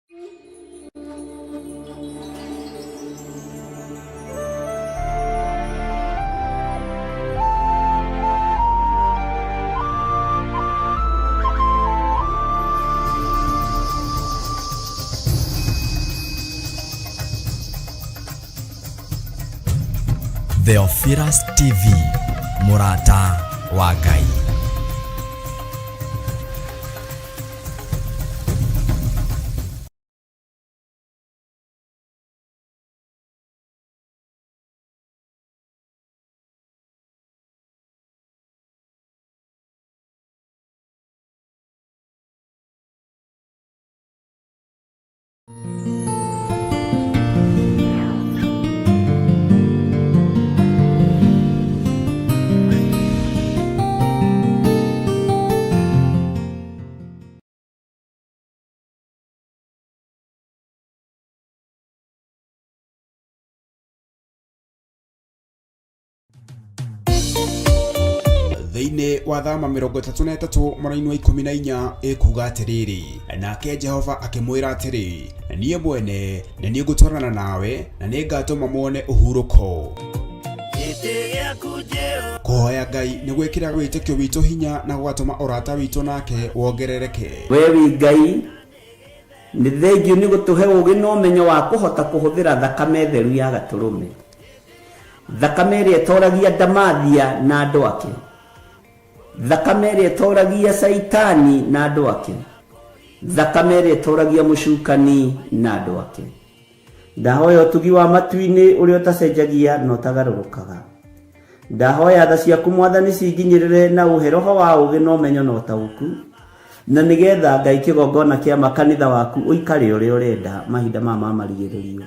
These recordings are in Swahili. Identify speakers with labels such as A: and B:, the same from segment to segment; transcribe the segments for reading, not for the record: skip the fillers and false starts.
A: Theophilus TV, Murata wa Ngai.
B: Thĩinĩ wa thama 33 mwaka-inĩ wa 14 ĩkuga atĩrĩrĩ, nake Jehova akĩmwĩra atĩrĩ, niĩ mwene nĩ niĩ ngũtwarana nawe na nĩ ngatũma muone ũhurũko. Kũhoya Ngai nĩ gwĩkĩra wĩtĩkio witũ hinya na gũgatũma ũrata witũ nake wongerereke.
C: We wi Ngai nĩ thengiũ nĩ gũtũhe ũũgĩ na ũmenyo wa kũhota kũhũthĩra thakame theru ya Gatũrũme, thakame ĩrĩa ĩtoragia ndamathia na andũ ake, thakame ĩrĩa ĩtoragia Saitani na andũ ake, thakame ĩrĩa ĩtoragia mũcukani na andũ ake. Ndahoya ũtugi wa matu-inĩ ũrĩa ũtacenjagia na ũtagarũrũkaga. Ndahoya tha ciaku Mwathani cinginyĩrĩre na ũhe roho wa ũũgĩ na ũmenyo na ũtaũku, na nĩgetha Ngai kĩgongona kĩa makanitha waku ũikare ũrĩa ũrenda mahinda ma marigĩrĩrio.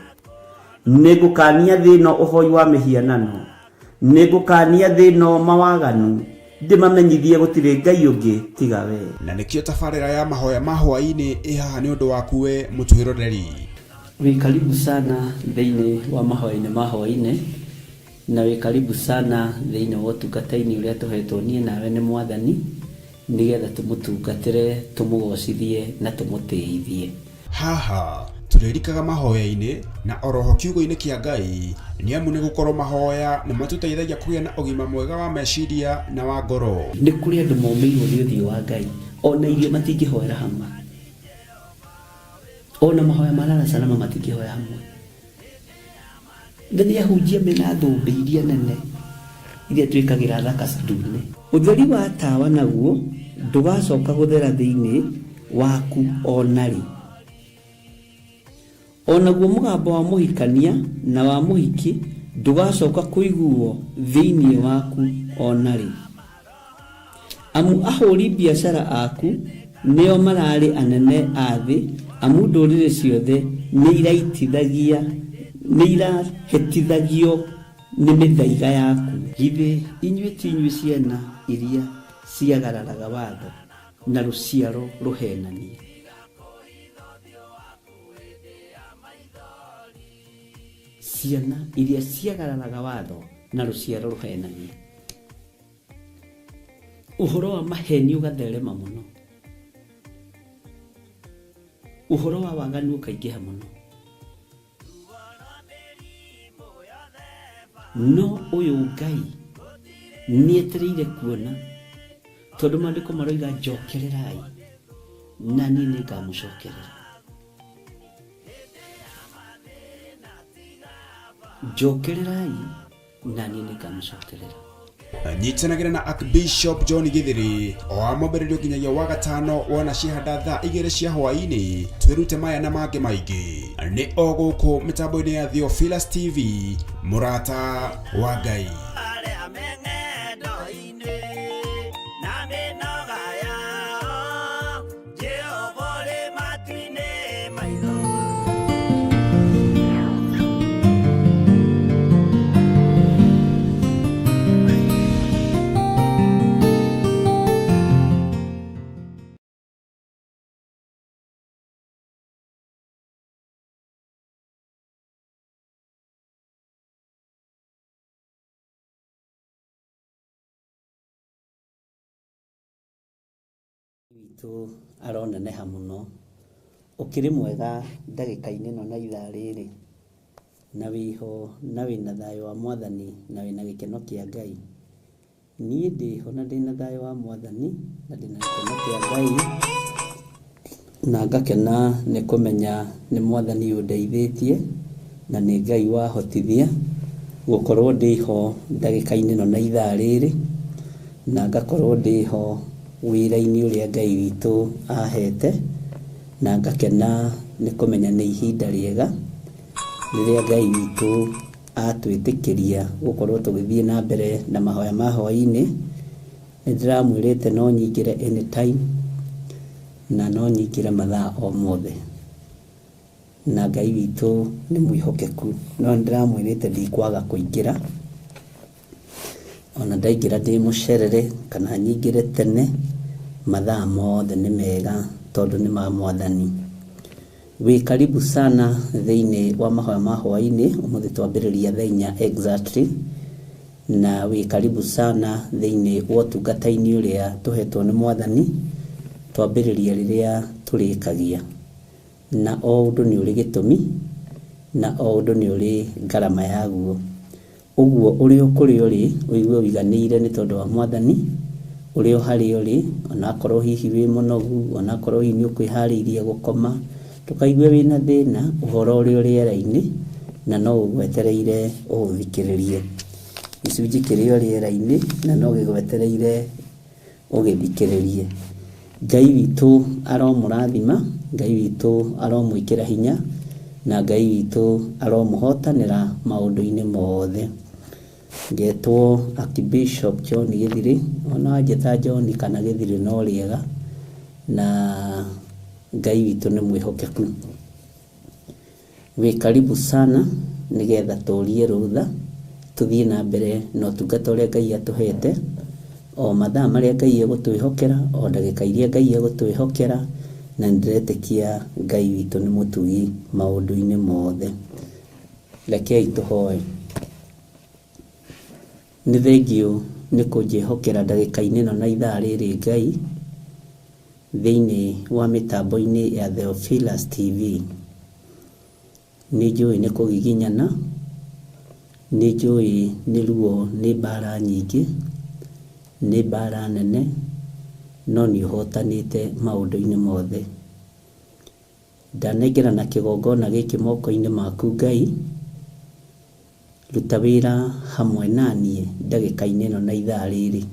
C: Nĩngũkania thĩno ũhoi wa mĩhianano, nĩngũkania thĩno mawaganu, ndĩmamenyithie gũtirĩ Ngai ũngĩ tiga we.
B: Na nĩkĩo tabarĩra ya mahoya ma hwaĩ-inĩ ĩhaha nĩ ũndũ waku we mũtwĩroreri.
C: Wĩ karibu sana thĩinĩ wa mahoya-inĩ ma hwaĩ-inĩ, na wĩ karibu sana thĩinĩ wa ũtungata-inĩ ũrĩa tũhetwo niĩ nawe nĩ Mwathani, nĩgetha tũmũtungatĩre, tũmũgocithie na tũmũtĩithie.
B: Haha tũrĩrikaga mahoya-inĩ na oroho kiugo-inĩ kĩa Ngai, nĩ amu nĩ gũkorwo mahoya nĩ matũteithagia kũgĩa na ũgima mwega wa meciria na wa ngoro.
C: Nĩ kũrĩ andũ momĩirwo nĩ ũthiũ wa Ngai, ona irio matingĩhoera hamwe, ona mahoya marara salama matingĩhoya hamwe. Nĩ ahunjia mena thũmbĩ iria nene iria twĩkagĩra thaka ndune. Ũtheri wa tawa naguo ndũgacoka gũthera thĩinĩ waku onarĩ. Onaguo mũgambo wa mũhikania na wa mũhiki ndũgacoka kũiguo thĩinĩ waku onarĩ. Amu ahũri biacara aku nĩo mararĩ anene a thĩ, amu ndũrĩrĩ ciothe nĩ irahĩtithagio nĩ mĩthaiga yaku. Githĩ inyuĩ ti inyuĩ ciana iria ciagararaga watho na rũciaro rũhenanie? Ciana iria ciagararaga watho na rũciaro rũhenanie. Ũhoro wa maheni ũgatherema mũno, ũhoro wa waganu ũkaingĩha mũno. No ũyũ Ngai nĩetereire kuona, tondũ maandĩko maroiga njokererai na niĩ nĩngamũcokerera. Njokererai na niĩ nĩngamũcokerera.
B: Nyitanagĩra na Archbishop John Githiri o amũmbĩrĩrio nginyagia wa gatano wona ciahanda thaa 2 cia hwaĩ-inĩ. Twĩrute maya na mangĩ maingĩ nĩ o gũkũ mĩtambo-inĩ ya Theophilus TV, Murata wa Ngai.
C: Witũ aroneneha mũno ukiri mwega ndagika-inĩ ĩno na ithaa rĩrĩ, na wĩho na wĩna thayũ wa Mwathani na wĩna gĩkeno kĩa Ngai. Niĩ ndĩho na ndĩna thayũ wa Mwathani na ndĩna gĩkeno kĩa Ngai, na ngakena nĩ kũmenya nĩ Mwathani ũndeithĩtie na nĩ Ngai wahotithia gũkorwo ndĩho ndagĩka-inĩ ĩno na ithaa rĩrĩ, na ngakorwo ndĩho wĩra-inĩ ũrĩa Ngai witũ ahete, na ngakena nĩ kũmenya nĩ ihinda rĩega rĩrĩa Ngai witũ atwĩtĩkĩria gũkorwo tũgĩthiĩ na mbere na mahoya ma hwaĩ-inĩ. Nĩndĩramwĩrĩte no nyingĩre anytime na no nyingĩre mathaa o mothe, na Ngai witũ nĩ mwĩhokeku. No nĩndĩramwĩrĩte ndikwaga kũingĩra, ona ndaingĩra ndĩ mũcerere kana nyingĩre tene, mathaa mothe nĩ mega tondũ nĩ ma Mwathani. Wĩ karibu sana thĩinĩ wa mahoya ma hwaĩ-inĩ. Ũmũthĩ twambĩrĩria thaa 4 exactly, na wĩ karibu sana thĩinĩ wa ũtungata-inĩ ũrĩa tũhetwo nĩ Mwathani, twambĩrĩria rĩrĩa tũrĩkagia. Na o ũndũ nĩ ũrĩ gĩtũmi, na o ũndũ nĩ ũrĩ ngarama yaguo. Ũguo ũrĩ kũrĩa ũrĩ ũigue ũiganĩire nĩ tondũ wa Mwathani, ũrĩ harĩa ũrĩ, onakorwo hihi wĩ mũnogu, onakorwo hihi nĩ ũkwĩharĩirie gũkoma, ndũkaigue wĩna thĩna, ũhoro ũrĩ rĩera-inĩ na no ũgwetereire ũthikĩrĩrie. Gĩcunjĩ kĩrĩ rĩera-inĩ na no gĩgwetereire ũgĩthikĩrĩrie. Ngai witũ aromũrathima, Ngai witũ aromwĩkĩra hinya, na Ngai witũ aromũhotanĩra maũndũ-inĩ mothe. Ngetwo Archbishop John Gĩthiri, ona wanjĩta John kana Gĩthiri no rĩega, na Ngai witũ nĩ mwĩhokeku. Wĩ karibu sana nĩgetha tũrie rũtha tũthiĩ na mbere na ũtungata ũrĩa Ngai atũhete, o mathaa marĩa Ngai egũtwĩhokera, o ndagĩka iria Ngai egũtwĩhokera, na nĩndĩretĩkia Ngai witũ nĩ mũtugi maũndũ-inĩ mothe. Rekei tũhoe. Nĩ thengio nĩ kũnjĩhokera ndagĩka-inĩ ĩno na ithaa rĩrĩ Ngai thĩinĩ wa mĩtambo-inĩ ya Theophilus TV. Nĩ njũĩ nĩ kũgiginyana, nĩ njũĩ nĩ ruo, nĩ mbara nyingĩ, nĩ mbara nene, no nĩ ũhotanĩte maũndũ-inĩ mothe. Ndanengera na kĩgongona gĩkĩ moko-inĩ maku Ngai, ruta wĩra hamwe naniĩ ndagĩka-inĩ ĩno na ithaa rĩrĩ.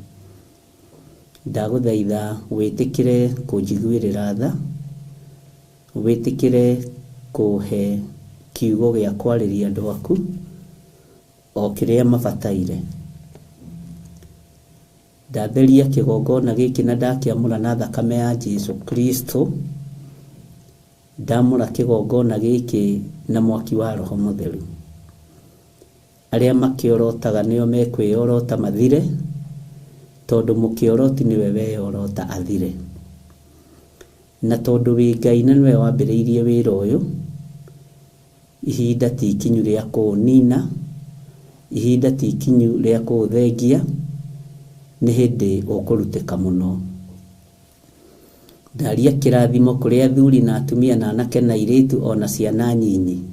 C: Ndagũthaitha wĩtĩkĩre kũnjiguĩrĩra tha, wĩtĩkĩre kũhe kiugo gĩa kwarĩria andũ aku o kĩrĩa mabataire. Ndatheria kĩgongona gĩkĩ na ndakĩamũra na thakame ya Jesũ Kristo, ndamũra kĩgongona gĩkĩ na mwaki wa Roho Mũtheru. Arĩa makĩorotaga nĩo mekwĩorota mathire, tondũ mũkĩoroti nĩwe weyorota athire. Na tondũ wĩ Ngai na nĩwe wambĩrĩirie wĩra ũyũ, ihinda ti ikinyu rĩa kũũnina, ihinda ti ikinyu rĩa kũũthengia, nĩ hĩndĩ ũkũrutĩka mũno. Ndaria kĩrathimo kũrĩ athuri na atumia na anake na airĩtu ona ciana nyinyi.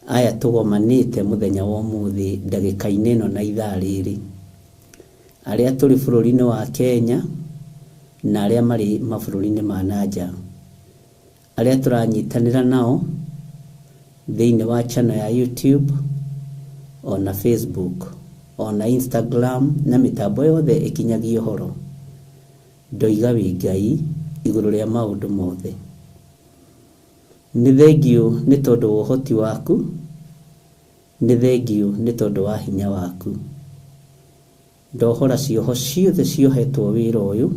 C: Aya tũgomanĩte mũthenya wa ũmũthĩ ndagĩka-inĩ ĩno na ithaa rĩrĩ. Arĩa tũrĩ bũrũri-inĩ wa Kenya na arĩa marĩ mabũrũri-inĩ ma nanja. Arĩa tũranyitanĩra nao thĩinĩ wa channel ya YouTube, ona Facebook, ona Instagram na mĩtambo yothe ĩkinyagia ũhoro. Ndoiga wĩ Ngai igũrũ rĩa maũndũ mothe. Nĩ thengio nĩ tondũ wa ũhoti waku, nĩ thengio nĩ tondũ wa hinya waku. Ndohora cioho ciothe ciohetwo wĩra ũyũ,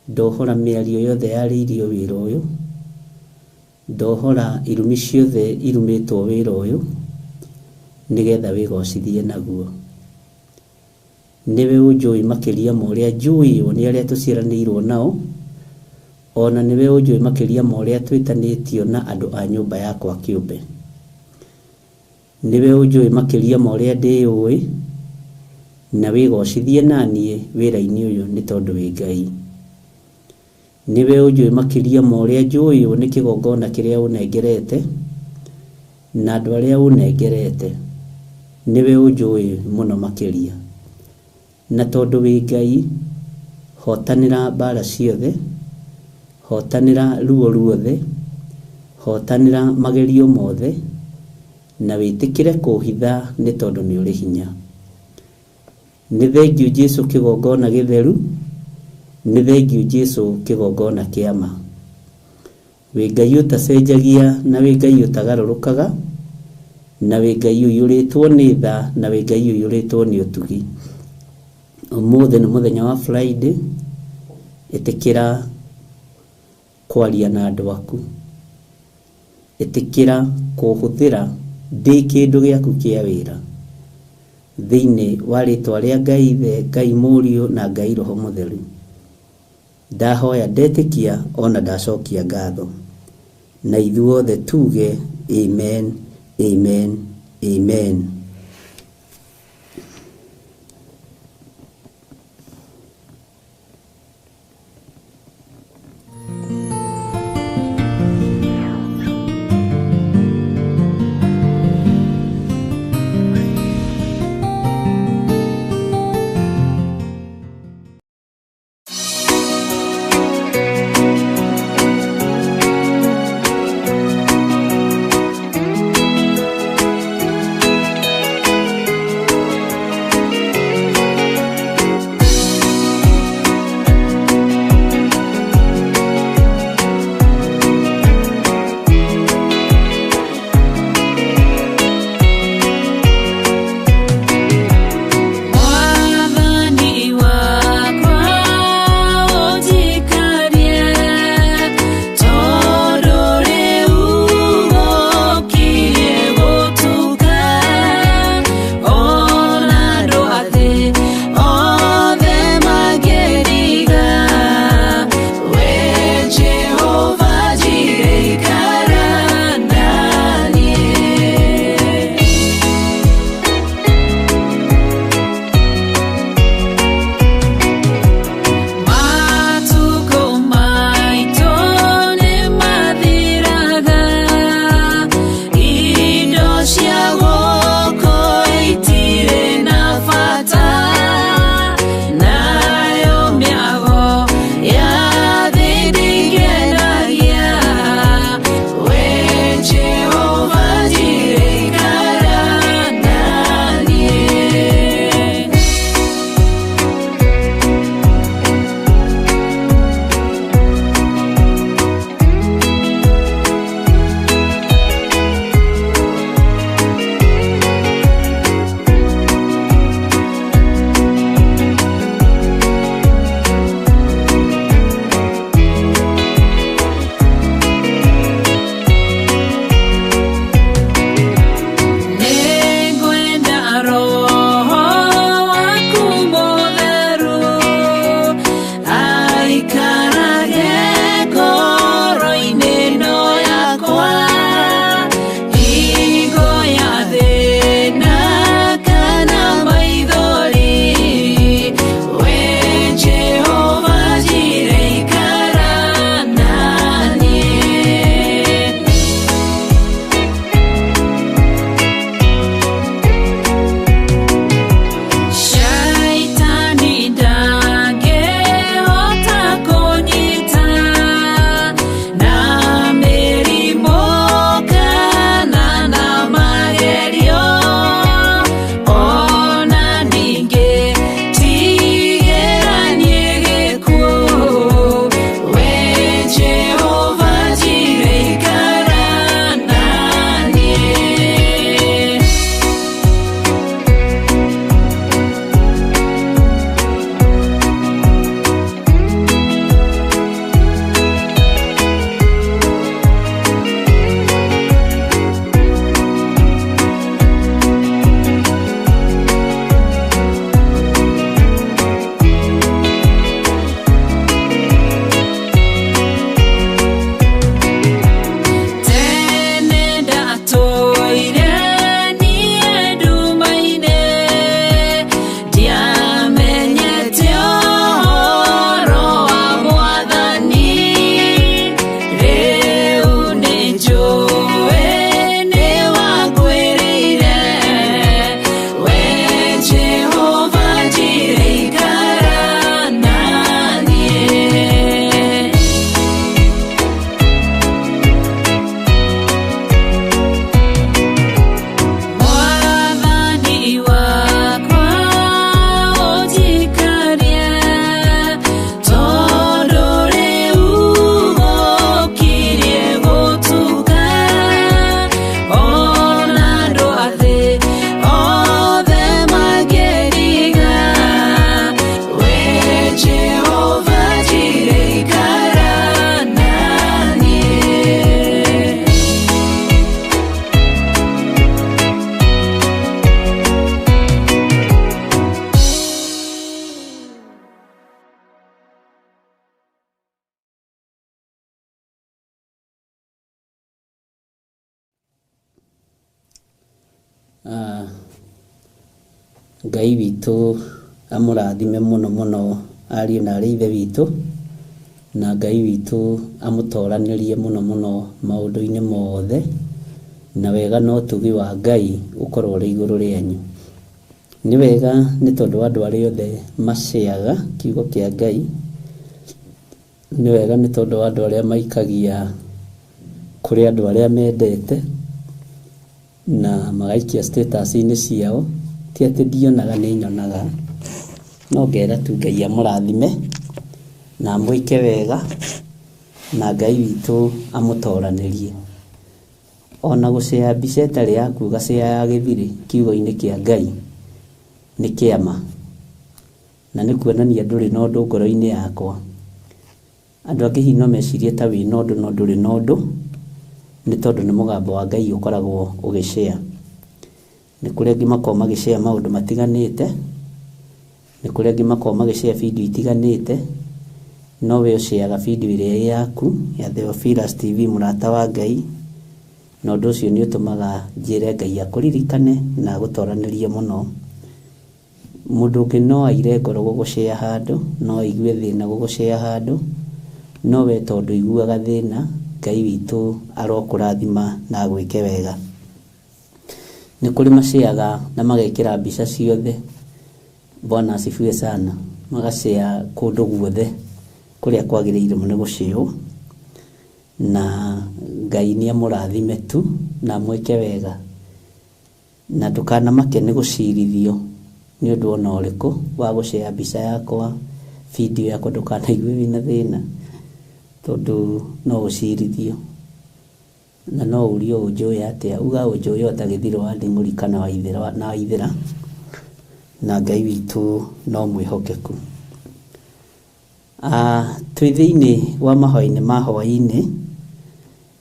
C: ndohora mĩario yothe yarĩirio wĩra ũyũ, ndohora irumi ciothe irumĩtwo wĩra ũyũ, nĩgetha wĩgocithie naguo. Nĩwe ũnjũĩ makĩria ma ũrĩa njũĩo nĩ arĩa tũciaranĩirwo nao, ona nĩwe ũnjũĩ makĩria ma ũrĩa twĩtanĩtio na andũ a nyũmba yakwa kĩũmbe. Nĩwe ũnjũĩ makĩria ma ũrĩa ndĩũĩ, na wĩgocithie naniĩ wĩra-inĩ ũyũ nĩ tondũ wĩ Ngai. niwe unjui makiria ma uria njui ni kigongona kiria unengerete na andu aria unengerete niwe unjui muno makiria na tondu wi Ngai hotanira bara ciothe hotanira ruo ruothe hotanira magerio mothe na witikire kuhitha ni tondu ni uri hinya ni thengiu Jesu kigongona githeru ni thengiu Jesu kigongona kiama wi Ngai utacenjagia na wi Ngai utagarurukaga na wi Ngai uyuritwo ni tha na wi Ngai uyuritwo ni utugi umuthi ni muthenya wa Friday itikira kwaria na andu aku itikira kuhuthira ndi kindu giaku kia wira thiini wa ritwa ria Ngai the Ngai Muriu na Ngai Roho Mutheru ndahoya ndetikia ona ndacokia ngatho na ithuothe tuge amen amen amen. Ngai witũ amũrathime mũno mũno ariũ na arĩ ithe witũ, na Ngai witũ amũtoranĩrie mũno mũno maũndũ-inĩ mothe, na wega na ũtugi wa Ngai ũkorwo ũrĩ igũrũ rĩanyu. Nĩ wega nĩ tondũ andũ arĩa othe maceaga kiugo kĩa Ngai, nĩ wega nĩ tondũ andũ arĩa maikagia kũrĩ andũ arĩa mendete na magaikia status-inĩ ciao, ti atĩ ndionaga, nĩ nyonaga, no ngera tu Ngai amũrathime na amwĩke wega, na Ngai witũ amũtoranĩrie. Ona gũcea mbica ĩtarĩ ya kuuga cea ya gĩthirĩ kiugo-inĩ kĩa Ngai nĩ kĩama, na nĩ kuonania ndũrĩ na ũndũ ngoro-inĩ yakwa. Andũ angĩ hihi no mecirie ta wĩ na ũndũ no ndũrĩ na ũndũ, nĩ tondũ nĩ mũgambo wa Ngai ũkoragwo ũgĩcea. Nĩ kũrĩ angĩ makoragwo magĩcea maũndũ matiganĩte, nĩ kũrĩ angĩ makoragwo magĩcea video itiganĩte, no we ũceaga video ĩrĩa ĩ yaku ya Theophilus TV mũrata wa Ngai, na ũndũ ũcio nĩ ũtũmaga njĩre Ngai akũririkane na agũtoranĩrie mũno. Mũndũ ũngĩ no aire ngoro gũgũcea handũ, no aigue thĩna gũgũcea handũ, no we tondũ iguaga thĩna, Ngai witũ arokũrathima na agwĩke wega. Nĩ kũrĩ maceaga na magekĩra mbica ciothe, Bwana asifiwe sana, magacea kũndũ guothe kũrĩa kwagĩrĩire nĩ gũceo, na Ngai nĩ amũrathime tu na amwĩke wega, na ndũkanamake nĩ gũcirithio nĩ ũndũ ona ũrĩkũ wa gũcea mbica yakwa, video yakwa, ndũkanaigue wĩna thĩna, tondũ no ũcirithio na no ũrio ũnjũĩ atĩa. Uga ũnjũĩ ota gĩthiro wa nding'ũri kana wa ithĩra, na Ngai witũ no mwĩhokeku. Twĩ thĩinĩ wa mahoya-inĩ ma hwaĩ-inĩ,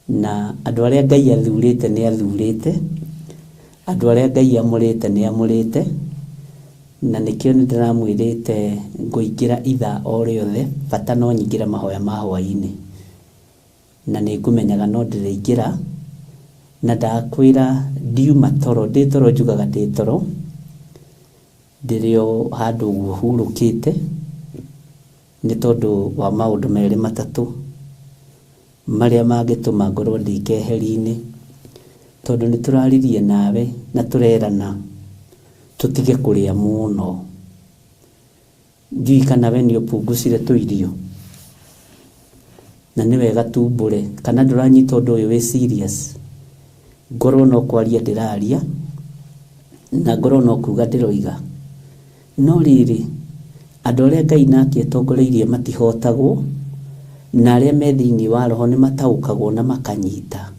C: na andũ arĩa Ngai athurĩte nĩ athurĩte, andũ arĩa Ngai amũrĩte nĩ amũrĩte, na nĩkĩo nĩ ndĩramwĩrĩte ngũingĩra ithaa o rĩothe, bata no nyingĩre mahoya ma hwaĩ-inĩ, na nĩ ngũmenyaga no ndĩrĩingĩra, na ndakwĩra ndiuma toro, ndĩ toro njugaga ndĩ toro, ndĩrĩ o handũ ũguo hurũkĩte, nĩ tondũ wa maũndũ merĩ matatũ marĩa mangĩtũma ngorwo ndĩ keheri-inĩ, tondũ nĩ tũraririe nawe na tũrerana tũtige kũrĩa mũno. Njui kana we nĩ ũpungucire tũirio, na nĩ wega tumbũre, kana ndũranyita ũndũ ũyũ wĩ serious. Ngorwo no kwaria ndĩraria, na ngorwo no kuga ndĩroiga, no rĩrĩ andũ arĩa Ngai nake atongoreirie matihotagwo, na arĩa me thĩinĩ wa roho nĩ mataũkagwo na makanyita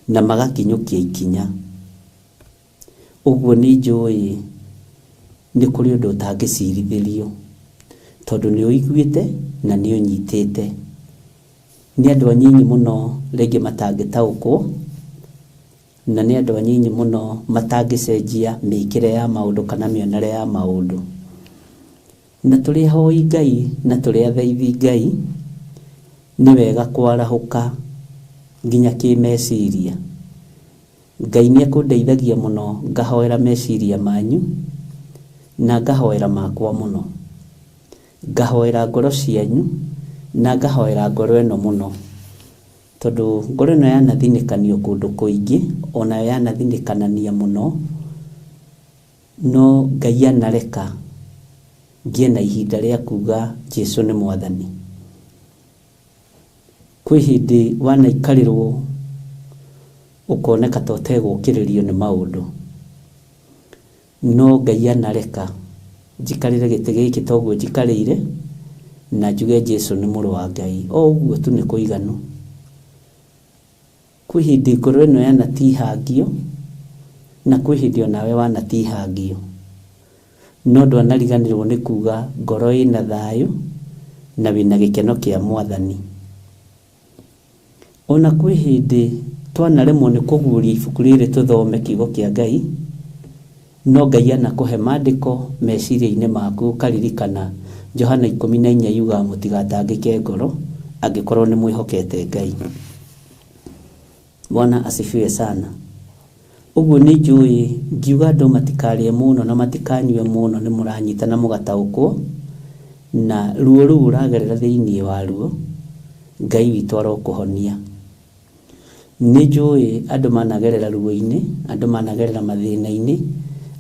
C: na magakinyũkia ikinya. Ũguo nĩ njũĩ nĩ kũrĩ ũndũ ũtangĩcirithĩrio, tondũ nĩ ũiguĩte na nĩ ũnyitĩte. Nĩ andũ anyinyi mũno rĩngĩ matangĩtaũkwo, na nĩ andũ anyinyi mũno matangĩcenjia mĩkĩre ya maũndũ kana mĩonere ya maũndũ. Na tũrĩ ahoi Ngai na tũrĩ athaithi Ngai, nĩ wega kwarahũka nginya kĩmeciria. Ngai nĩ akũndeithagia mũno ngahoera meciria manyu, na ngahoera makwa mũno, ngahoera ngoro cianyu, na ngahoera ngoro ĩno mũno, tondũ ngoro ĩno yanathinĩkanio kũndũ kũingĩ, ona yanathinĩkanania mũno, no Ngai anareka ngĩe na ihinda rĩa kuga Jesũ nĩ Mwathani. Kwĩ hĩndĩ wanaikarĩrwo ũkoneka ta ũtegũkĩrĩrio nĩ maũndũ, no Ngai anareka njikarĩre gĩtĩ gĩkĩ ta ũguo njikarĩire, na njuge Jesũ nĩ mũrũ wa Ngai, o ũguo tu nĩ kũiganu. Kwĩ hĩndĩ ngoro ĩno yanatihangio, na kwĩ hĩndĩ onawe wanatihangio, no ndwanariganĩrwo nĩ kuga ngoro ĩna thayũ na wĩna gĩkeno kĩa Mwathani. Ona kwĩ hĩndĩ twanaremwo nĩ kũguũria ibuku rĩrĩ tũthome kiugo kĩa Ngai, no Ngai anakũhe maandĩko meciria-inĩ maku ũkaririkana Johana 14 yugaga mũtigatangĩke ngoro angĩkorwo nĩ mwĩhokete Ngai. Bwana asifiwe sana. Uguo ni njui ngiuga andu matikarie muno na matikanyue muno ni muranyitana mugataukwo na ruo ruu uragerera thiini wa ruo Ngai witu arokuhonia. Ni njui andu managerera ruo-ini, andu managerera mathina-ini,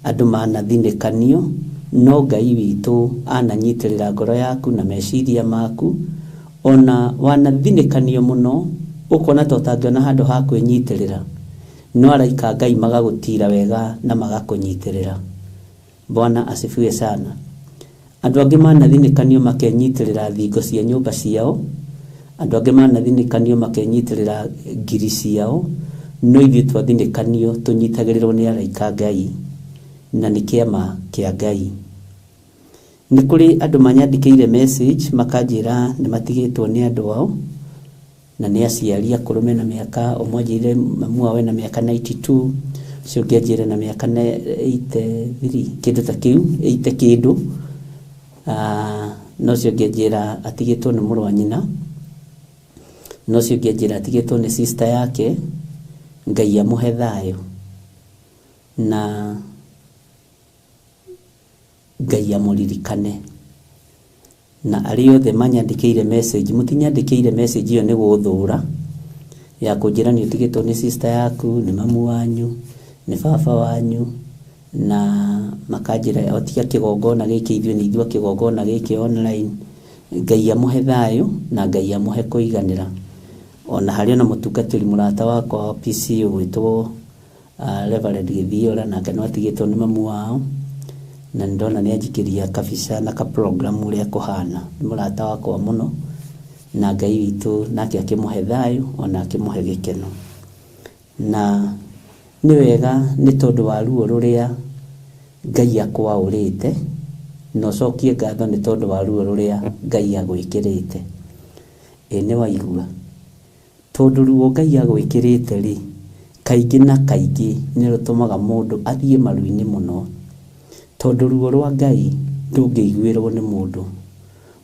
C: andu manathinekanio, no Ngai witu ananyitirira ngoro yaku na meciria maku, ona wanathinekanio muno ukona totangiona handu ha kwinyitirira, no araika Ngai magagutira wega na magakunyitirira. Bwana asifiwe sana. Andu angi manathinekanio makenyitirira thingo cia nyumba ciao, andu angi manathinekanio makenyitirira ngiri ciao, no ithuĩ twathinekanio tunyitagĩrĩrwo nĩ araika Ngai na nĩ kĩama kĩa Ngai. Nĩ kũrĩ andũ manyandĩkĩire message makanjĩra nĩ matigĩtwo nĩ andũ ao na nĩ aciari akũrũ mena mĩaka, ũmwe anjĩrire mamu wao ena mĩaka 92, ũcio ũngĩ anjĩrire na mĩaka 83, kĩndũ ta kĩu 80 kĩndũ, no ũcio ũngĩ anjĩra atigĩtwo nĩ mũrũ wa nyina, no ũcio ũngĩ anjĩra atigĩtwo nĩ sister yake. Ngai amũhe thayũ na Ngai amũririkane. Na arĩ othe manyandĩkĩire message, mũtinyandĩkĩire message iyo nĩ gũthũra ya kũnjĩra nĩ ũtigĩtwo nĩ sister yaku, nĩ mamu wanyu, nĩ baba wanyu, na makanjĩra otiga kĩgongona gĩkĩ, ithuĩ nĩ ithuĩ kĩgongona gĩkĩ online. Ngai amũhe thayũ na Ngai amũhe kũiganĩra. Ona harĩ ona mũtungatĩri mũrata wakwa wa PC ũgwĩtwo Reverend Githiora, nake no atigĩtwo nĩ mamu wao, na ndona nĩ anjikĩria kabica na ka program ũrĩa kũhana. Nĩ mũrata wakwa mũno na Ngai witũ nake akĩmũhe thayũ ona akĩmũhe gĩkeno. Na nĩ wega nĩ tondũ wa ruo rũrĩa Ngai akwaũrĩte, na ũcokie ngatho nĩ tondũ wa ruo rũrĩa Ngai agwĩkĩrĩte. Nĩ waigua tondũ ruo Ngai agwĩkĩrĩte rĩ, kaingĩ na kaingĩ nĩ rũtũmaga mũndũ athiĩ maru-inĩ mũno, tondũ ruo rwa Ngai ndũngĩiguĩrwo nĩ mũndũ,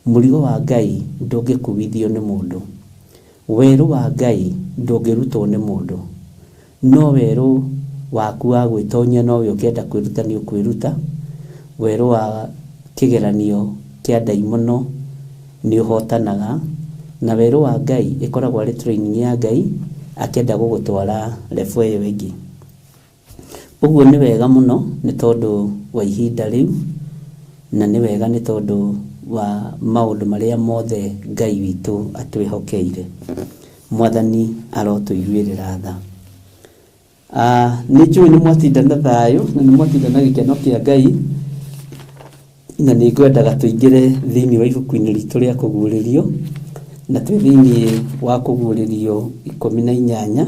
C: mũrigo wa Ngai ndũngĩkuithio nĩ mũndũ, werũ wa Ngai ndũngĩrutwo nĩ mũndũ, no werũ waku wa gwĩtonyia no we ũkĩenda kwĩruta nĩ ũkwĩruta, werũ wa kĩgeranio kĩa ndaimono nĩ ũhotanaga, na werũ wa Ngai ĩkoragwo arĩ training ya Ngai akĩenda gũgũtwara level ĩyo ĩngĩ. Ũguo nĩ wega mũno nĩ tondũ wa ihinda rĩu, na nĩ wega nĩ tondũ wa maũndũ marĩa mothe Ngai witũ atwĩhokeire. Mwathani arotũiguĩrĩra tha. Nĩ njũĩ nĩ mwatinda na thayũ na nĩ mwatinda na gĩkeno kĩa Ngai, na nĩ ngwendaga tũingĩre thĩinĩ wa ibuku-inĩ ritũ rĩa kũguũrĩrio, na twĩ thĩinĩ wa kũguũrĩrio 18,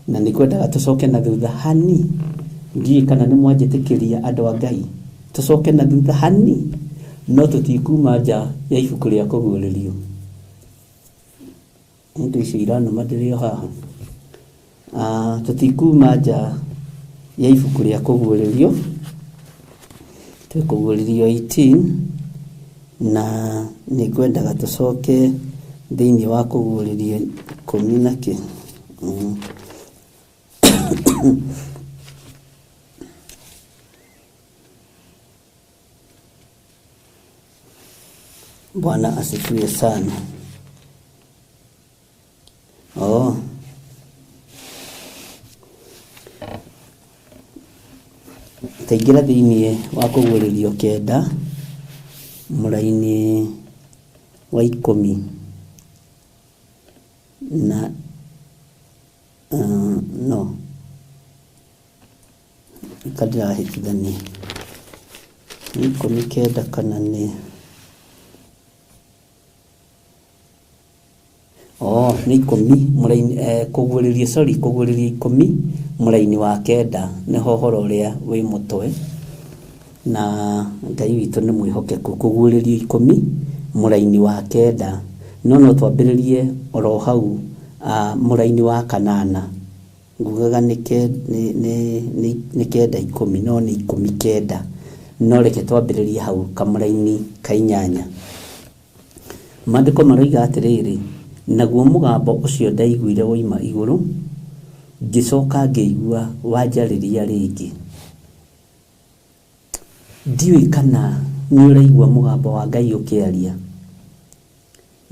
C: na nĩ ngwendaga tũcoke na thutha hani. Ndiũĩ kana nĩ mwanjĩtĩkĩria andũ a Ngai tũcoke na thutha hani, no tũtikuma nja ya ibuku rĩa kũguũrĩrio. Indo icio iranuma ndĩrĩ o haha. Tũtikuma nja ya ibuku rĩa kũguũrĩrio, twĩkũguũrĩrio 18, na nĩ ngwendaga tũcoke thĩinĩ wa kũguũrĩrio 10 na kĩ. Bwana asifiwe sana. Taingĩra thĩinĩ wa kũguũrĩrio 9 mũraini wa 10 na no kadirahĩtithania 19 kana nĩ nĩ 10 mũraini kũguũrĩrio 10 mũraini wa 9 nĩho ũhoro ũrĩa wĩ mũtwe, na Ngai witũ nĩ mwĩhokeku. Kũguũrĩrio 10 mũraini wa 9, no twambĩrĩrie oro hau mũraini wa 8. Ngugaga nĩ 9:10 no nĩ 10:9, no reke twambĩrĩrie hau kamũraini ka 8. Maandĩko maroiga atĩrĩrĩ, naguo mũgambo ũcio ndaiguire woima igũrũ ngicoka ngeigua wanjarĩria rĩngĩ. Ndiũĩ kana nĩ ũraigua mũgambo wa Ngai ũkĩaria.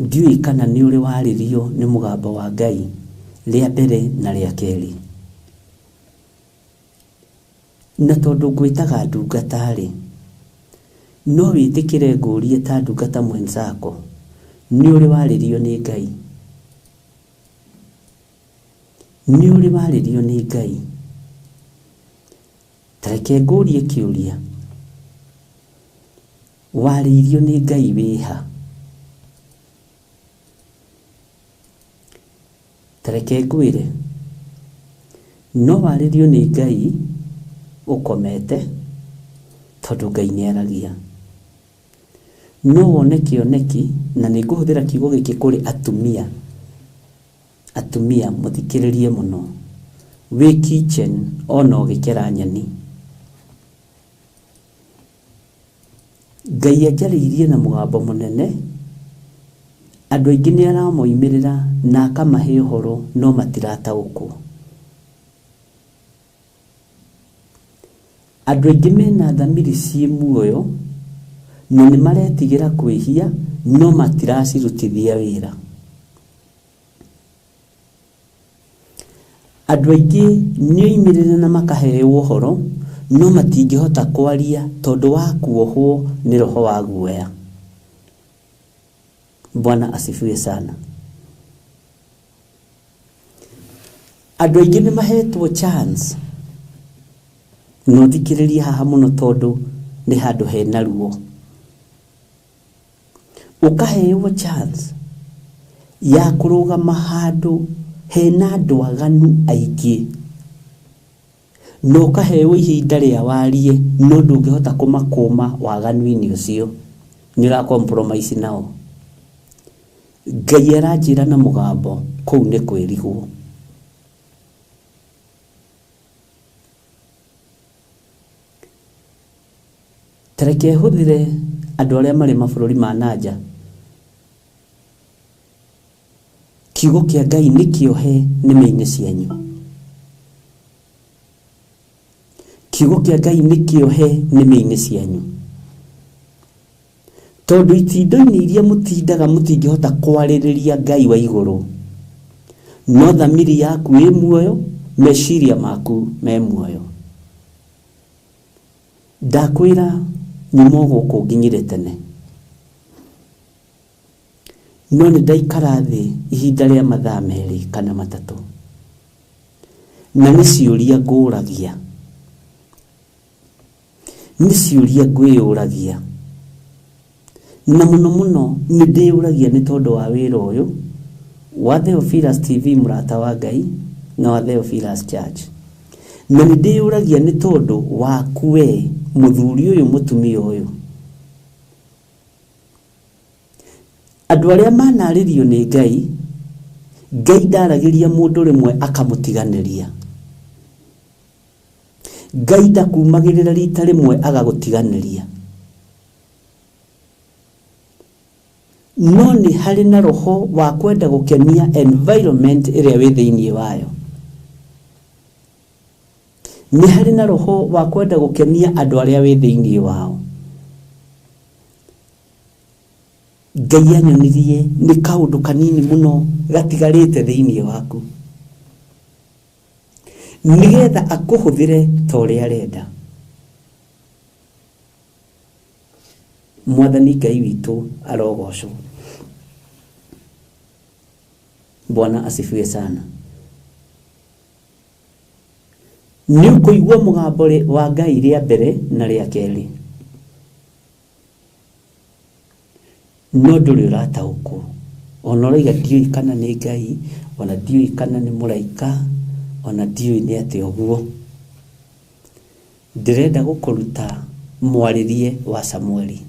C: Ndiũĩ kana nĩ ũrĩ warĩrio nĩ mũgambo wa Ngai rĩa mbere na rĩa kerĩ. Na tondũ ngwĩtaga ndungata-rĩ, no wĩtĩkĩre ngũrie ta ndungata mwenzako, nĩ ũrĩ warĩrio nĩ Ngai? Nĩ ũrĩ warĩrio nĩ Ngai? Ta reke ngũrie kĩũria, warĩrio nĩ Ngai wĩha? Ta reke ngwĩre, no warĩrio nĩ Ngai ũkomete, tondũ Ngai nĩaragia. No wone kĩoneki, na nĩ ngũhũthĩra kiugo gĩkĩ kũrĩ atumia. Atumia mũthikĩrĩrie mũno, wĩ kitchen ona ũgĩkera nyeni. Ngai anjarĩirie na mũgambo mũnene, andũ aingĩ nĩ aramoimĩrĩra na akamahe ũhoro no matirataũkwo. Andũ aingĩ mena thamiri ciĩ muoyo na nĩ maretigĩra kwĩhia no matiracirutithia wĩra. Andũ aingĩ nĩoimĩrĩra na makaheo ũhoro no matingĩhota kwaria tondũ wa kuohwo nĩ roho wa guoya. Bwana asifiwe sana. Andũ aingĩ nĩ mahetwo chance, no thikĩrĩria haha mũno tondũ nĩ handũ hena ruo. Ũkaheo chance ya kũrũgama handũ hena andũ aganu aingĩ, no ũkaheo ihinda rĩa warie no ndũngĩhota kũmakũma waganu-inĩ ũcio, nĩ ũra-compromise nao. Ngai aranjĩra na mũgambo, kũu nĩ kwĩrigwo. Ta reke hũthĩre andũ arĩa marĩ mabũrũri ma nanja. Kiugo kĩa Ngai nĩ kĩohe nĩmĩ-inĩ cianyu. Kiugo kĩa Ngai nĩ kĩohe nĩmĩ-inĩ cianyu. Tondũ itindo-inĩ iria mũtindaga mũtingĩhota kwarĩrĩria Ngai wa igũrũ. No thamiri yaku ĩ muoyo, meciria maku me muoyo. Ndakwĩra nyuma gũkũ nginyĩre tene. No nĩ ndaikara thĩ ihinda rĩa mathaa merĩ kana matatũ. Na nĩ ciũria ngũragia. Nĩ ciũria ngwĩyũragia. Na mũno mũno nĩ ndĩyũragia nĩ tondũ wa wĩra ũyũ wa Theophilus TV mũrata wa Ngai na wa Theophilus Church. Na nĩ ndĩyũragia nĩ tondũ waku we mũthuri ũyũ mũtumia ũyũ. Andũ arĩa manarĩrio nĩ Ngai, Ngai ndaragĩria mũndũ rĩmwe akamũtiganĩria. Ngai ndakumagĩrĩra rita rĩmwe agagũtiganĩria. No nĩ harĩ na roho wa kwenda gũkenia environment ĩrĩa wĩ thĩinĩ wayo. Nĩ harĩ na roho wa kwenda gũkenia andũ arĩa wĩ thĩinĩ wao. Ngai anyonirie nĩ kaũndũ kanini mũno gatigarĩte thĩinĩ waku, nĩgetha akũhũthĩre ta ũrĩa arenda. Mwathani Ngai witũ arogocwo. Bwana asifiwe sana. Nĩ ũkũigua mũgambo wa Ngai rĩa mbere na rĩa kerĩ, no ndũrĩ ũrataũkwo. Ona ũraiga ndiũĩ kana nĩ Ngai, ona ndiũĩ kana nĩ mũraika, ona ndiũĩ nĩ atĩa ũguo. Ndĩrenda gũkũruta mwarĩrie wa Samueli.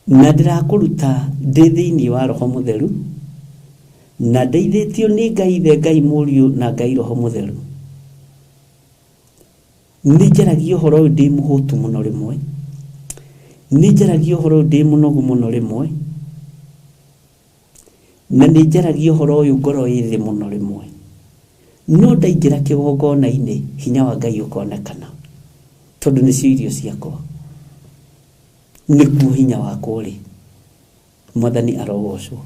C: Na ndĩrakũruta ndĩ thĩinĩ wa Roho Mũtheru, na ndeithĩtio nĩ Ngai Ithe, Ngai Mũriũ na Ngai Roho Mũtheru. Nĩ njaragia ũhoro ũyũ ndĩ mũhũtu mũno rĩmwe. Nĩ njaragia ũhoro ũyũ ndĩ mũnogu mũno rĩmwe. na nĩ njaragia ũhoro ũyũ ngoro ĩthĩ mũno rĩmwe, no ndaingĩra kĩgongona-inĩ hinya wa Ngai ũkonekana, tondũ nĩcio irio ciakwa, nĩguo hinya wakwa ũrĩ. Mwathani arogocwo.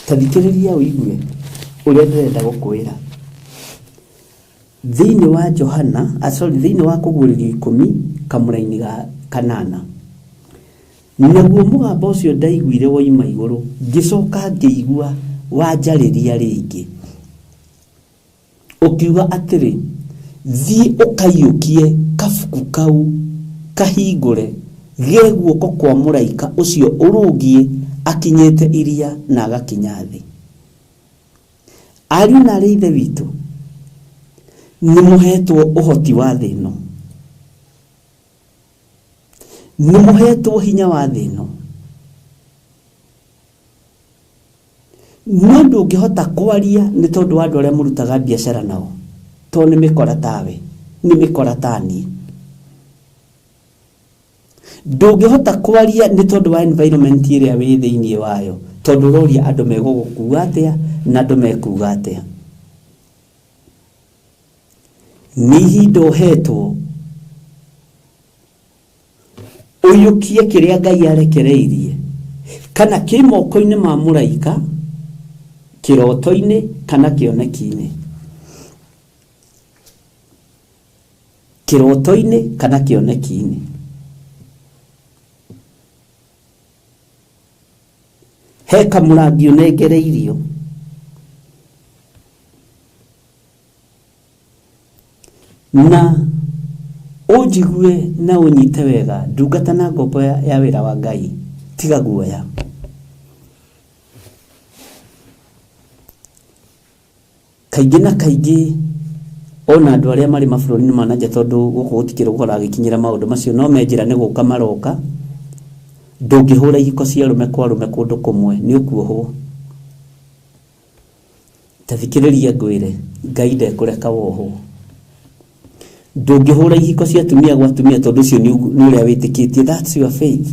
C: Ta thikĩrĩria ũigue ũrĩa ndĩrenda gũkwĩra. Thĩinĩ wa Johana, thĩinĩ wa Kũguũrĩrio 10 kamũra-inĩ ga 8, naguo mũgambo ũcio ndaiguire woima igũrũ, ngĩcoka ngĩigua wanjarĩria rĩngĩ, ũkiuga atĩrĩ, thiĩ ũkaiyũkie kabuku kau kahingũre ge guoko kwa mũraika ũcio ũrũngiĩ akinyĩte iria na agakinya thĩ. Ariũ na aarĩ a Ithe witũ, nĩ mũhetwo ũhoti wa thĩ ĩno, nĩ mũhetwo hinya wa thĩ ĩno, no ndũngĩhota kwaria nĩ tondũ wa andũ arĩa mũrutaga biacara nao, tondũ nĩ mĩkora tawe, nĩ mĩkora taniĩ. Ndũngĩhota kwaria nĩ tondũ wa environment ĩrĩa wĩ thĩinĩ wayo, tondũ ũroria andũ megũgũkuga atĩa na andũ mekuga atĩa. Nĩ ihinda ũhetwo ũiyũkie kĩrĩa Ngai arekereirie, kana kĩ moko-inĩ ma mũraika, kĩroto-inĩ kana kĩoneki-inĩ, kĩroto-inĩ kana kĩoneki-inĩ. He kamũrangi ũnengereirio, na ũnjigue na ũnyite wega, ndungata na ngombo ya wĩra wa Ngai, tiga guoya. Kaingĩ na kaingĩ ona andũ arĩa marĩ mabũrũri-inĩ ma nanja, tondũ gũkũ gũtikĩrĩ gũkorwo agĩkinyĩra maũndũ macio, no menjĩra nĩ gũka maroka, ndũngĩhũra ihiko cia arũme kwa arũme kũndũ kũmwe, nĩ ũkuohwo. Ta thikĩrĩria ngwĩre, Ngai ndekũreka wohwo. Ndũngĩhũra ihiko cia atumia gwa atumia, tondũ ũcio nĩ ũrĩa wĩtĩkĩtie, that's your faith.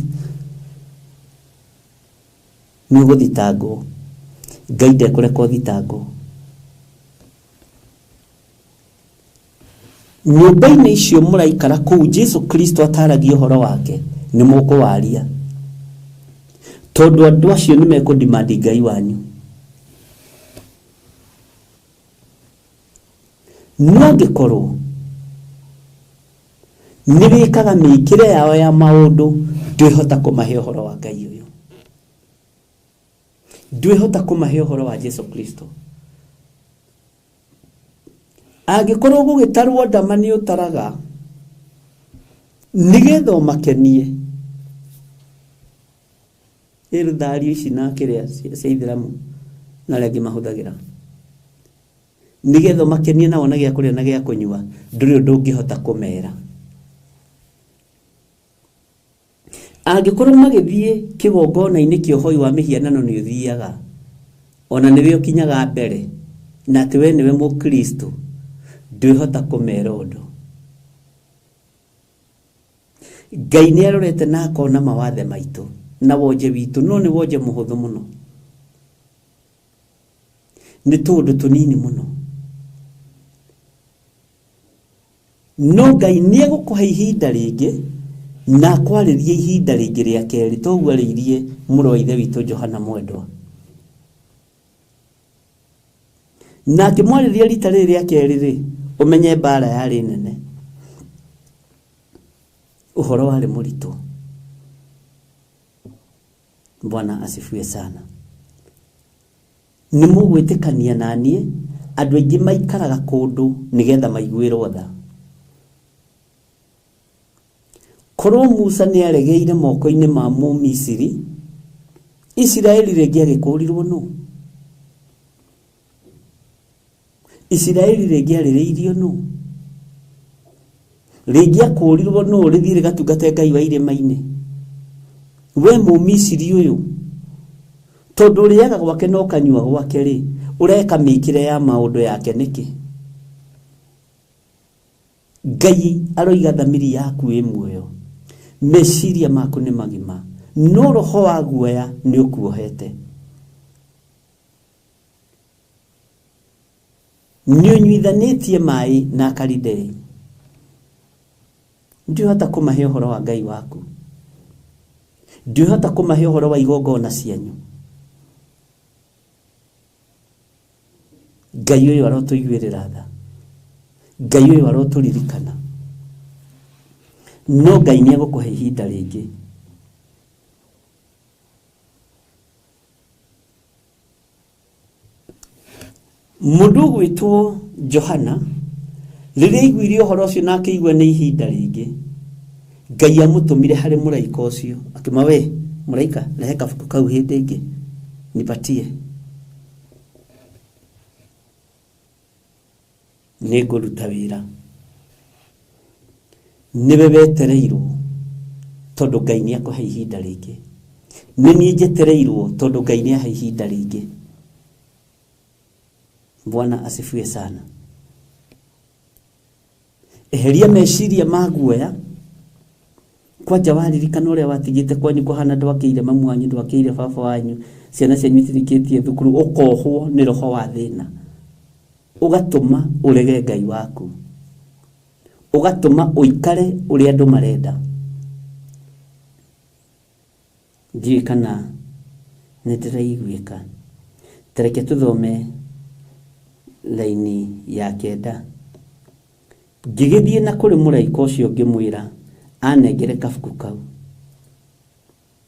C: Nĩ ũgũthitangwo. Ngai ndekũreka ũthitangwo. Nyũmba-inĩ icio mũraikara kũu, Jesu Kristo ataragia ũhoro wake, nĩ mũkũwaria, tondũ andũ acio nĩ mekũdimandi Ngai wanyu. No angĩkorwo nĩ wĩkaga mĩĩkĩre yao ya maũndũ, ndwĩhota kũmahe ũhoro wa Ngai ũyũ, ndwĩhota kũmahe ũhoro wa Jesu Kristo. Angĩkorwo gũgĩtarwo ndama nĩ ũtaraga, nĩgetha ũmakenie, thario ici na kĩrĩa cia Ithĩramu na arĩa angĩ mahũthagĩra, nĩgetha ũmakenie na wona gĩa kũrĩa na gĩa kũnyua, ndũrĩ ũndũ ũngĩhota kũmera. Angĩkorwo magĩthiĩ kĩgongona-inĩ kĩa ũhoi wa mĩhianano nĩ ũthiaga, ona nĩwe ũkinyaga mbere, na atĩ we nĩwe Mũkristo, ndwĩhota kũmera ũndũ. Ngai nĩ arorete na akona mawathe maitũ na wonje witũ, no nĩ wonje mũhũthũ mũno, nĩ tũũndũ tũnini mũno. No Ngai nĩ egũkũhe ihinda rĩngĩ na kwarĩrie ihinda rĩngĩ rĩa kerĩ, toguo arĩirie mũrũ wa Ithe witũ Johana mwendwa, na akĩmwarĩria rita rĩrĩ rĩa kerĩ rĩ, ũmenye mbara yarĩ nene, ũhoro warĩ mũritũ. Bwana asifiwe sana. Nĩ mũgwĩtĩkania na niĩ, andũ aingĩ maikaraga kũndũ nĩgetha maiguĩrwo tha. Korwo Musa nĩ aregeire moko-inĩ ma Mũmisiri, Isiraeli rĩngĩ agĩkũrirwo nũ? Isiraeli rĩngĩ arĩrĩirio nũ? Rĩngĩ akũrirwo nũ rĩthiĩ rĩgatungate Ngai wa irĩma-inĩ? We Mũmisiri ũyũ, tondũ ũrĩaga gwake na ũkanyua gwake rĩ, ũreka mĩĩkĩre ya maũndũ yake nĩkĩ? Ngai aroiga thamiri yaku ĩ muoyo, meciria maku nĩ magima, no roho wa guoya nĩ ũkuohete. Nyunyithanĩtie mai na karidei. Ndihota kũmahe ũhoro wa Ngai waku. Ndihota kũmahe ũhoro wa igongona cianyu. Ngai ũyũ arotũiguĩrĩra tha. Ngai ũyũ arotũririkana. No Ngai nĩegũkũhe ihinda rĩngĩ. Mũndũ gwĩtwo Johana rĩrĩa aiguire ũhoro ũcio na akĩigua nĩ ihinda rĩngĩ, Ngai amũtũmire harĩ mũraika ũcio akĩmwĩra, we mũraika, rehe kabuku kau hĩndĩ ĩngĩ nipatie. Nĩngũruta wĩra. Nĩwe wetereirwo tondũ Ngai nĩakũhe ihinda rĩngĩ. Nĩ niĩ njetereirwo tondũ Ngai nĩahe ihinda rĩngĩ. Bwana asifiwe sana. Eheria meciria ma guoya. Kwanja waririkana ũrĩa watigĩte kwanyu kũhana ndwakĩire mamu wanyu, ndwakĩire baba wanyu, ciana cianyu itirikĩtie thukuru, ũkohwo nĩ roho wa thĩna, ũgatũma ũrege Ngai waku, ũgatũma ũikare ũrĩa andũ marenda. Ndiũĩ kana nĩndĩraiguĩka. Tareke tũthome laini ya 9. Ngĩgĩthiĩ na kũrĩ mũraika ũcio ngĩmwĩra anengere kabuku kau.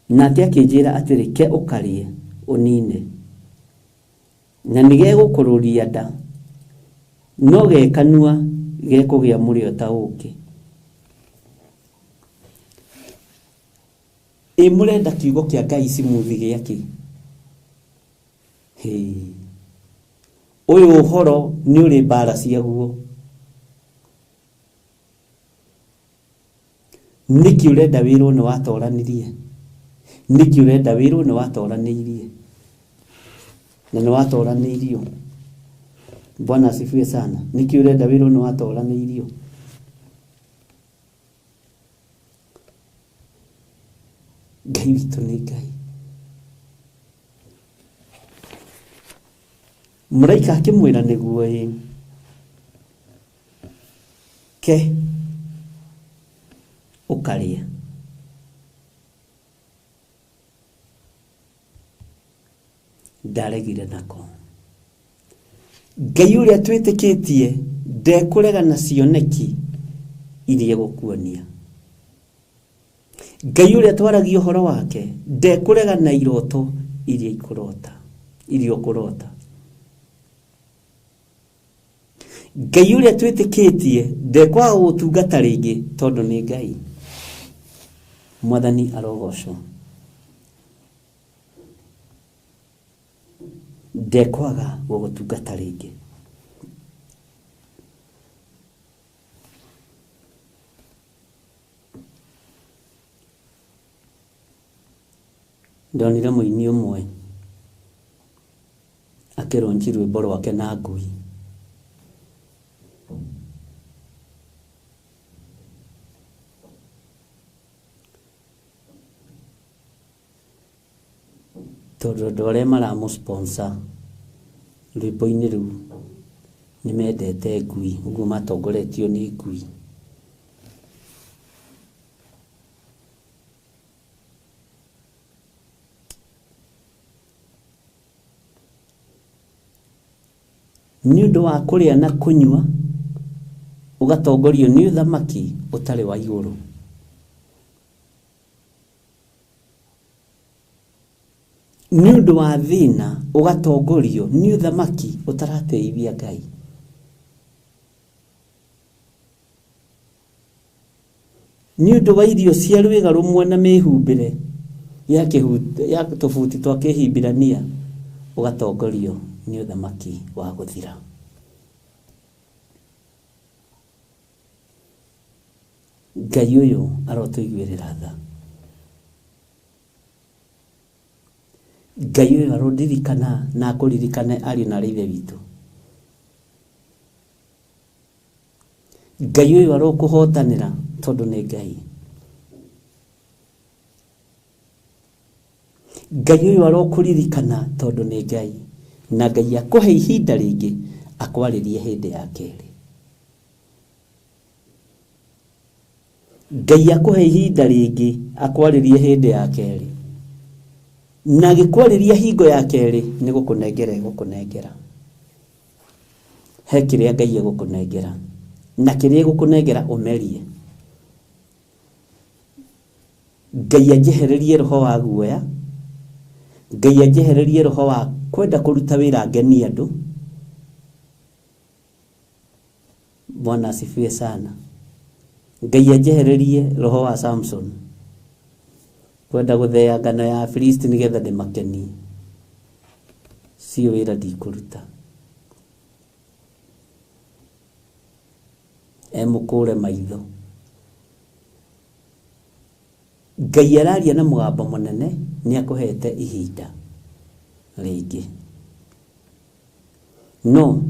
C: Nake akĩnjĩra atĩrĩ, ke ũkarie ũnine, na nĩgegũkũrũria nda, no gekanua gekũgĩa mũrĩo ta ũũkĩ. Mũrenda kiugo kĩa Ngai cimuthi gĩakĩ? Ũyũ ũhoro nĩ ũrĩ mbara ciaguo. Nĩkĩ ũrenda wĩrwo nĩ watoranirie? Nĩkĩ ũrenda wĩrwo nĩ watoranĩirie? Na nĩ watoranĩirio. Bwana asifiwe sana. Nĩkĩ ũrenda wĩrwo nĩ watoranĩirio? Ngai witũ nĩ Ngai. Mũraika akĩmwĩra nĩguo ke ũkaria. Ndaregire nako. Ngai ũrĩa twĩtĩkĩtie ndekũrega na cioneki iria gũkuonia. Ngai ũrĩa twaragia ũhoro wake ndekũrega na iroto iria ũkũrota. Ngai ũrĩa twĩtĩkĩtie ndekwaga gũtungata rĩngĩ tondũ nĩ Ngai. Mwathani arogocwo. Ndekwaga gũgũtungata rĩngĩ. Ndonire mũini ũmwe akĩronji rwĩmbo rwake na ngui. Tondũ andũ arĩa maramũsponsor rwĩmbo-inĩ rũu nĩmendete ngui, ũguo matongoretio nĩ ngui. Nĩ ũndũ wa kũrĩa na kũnyua ũgatongorio nĩ ũthamaki ũtarĩ wa igũrũ. Nĩ ũndũ wa thĩna ũgatongorio nĩ ũthamaki ũtarateithia Ngai. Nĩ ũndũ wa irio cia rwĩga rũmwe na mĩhumbĩre ya tũbuti twa kĩhimbirania ũgatongorio nĩ ũthamaki wa gũthira. Ngai ũyũ arotũiguĩrĩra tha. Ngai ũyũ arodirikana na akũririkane ariũ na ithe witũ. Ngai ũyũ arokũhotanĩra tondũ nĩ Ngai. Ngai ũyũ arokũririkana tondũ nĩ Ngai. Na Ngai akũhe ihinda rĩngĩ akwaririe hindi ya keri. Ngai akuhe ihinda ringi akwaririe hindi ya keri. Na gikwariria hingo ya keri ni gukunengera. He kiria Ngai gukunengera. Na kiria gukunengera umerie. Ngai anjehererie roho wa guoya. Ngai anjehererie roho wa kwenda kuruta wira ngeni andu. Bwana asifiwe sana. Ngai anjehererie roho wa Samson. Kwenda guthea ngano ya Filisti nigetha ndimakenie. Sio wira ndikuruta. Emukure maitho. Ngai araria na mugambo munene ni akuhete ihinda ringi. No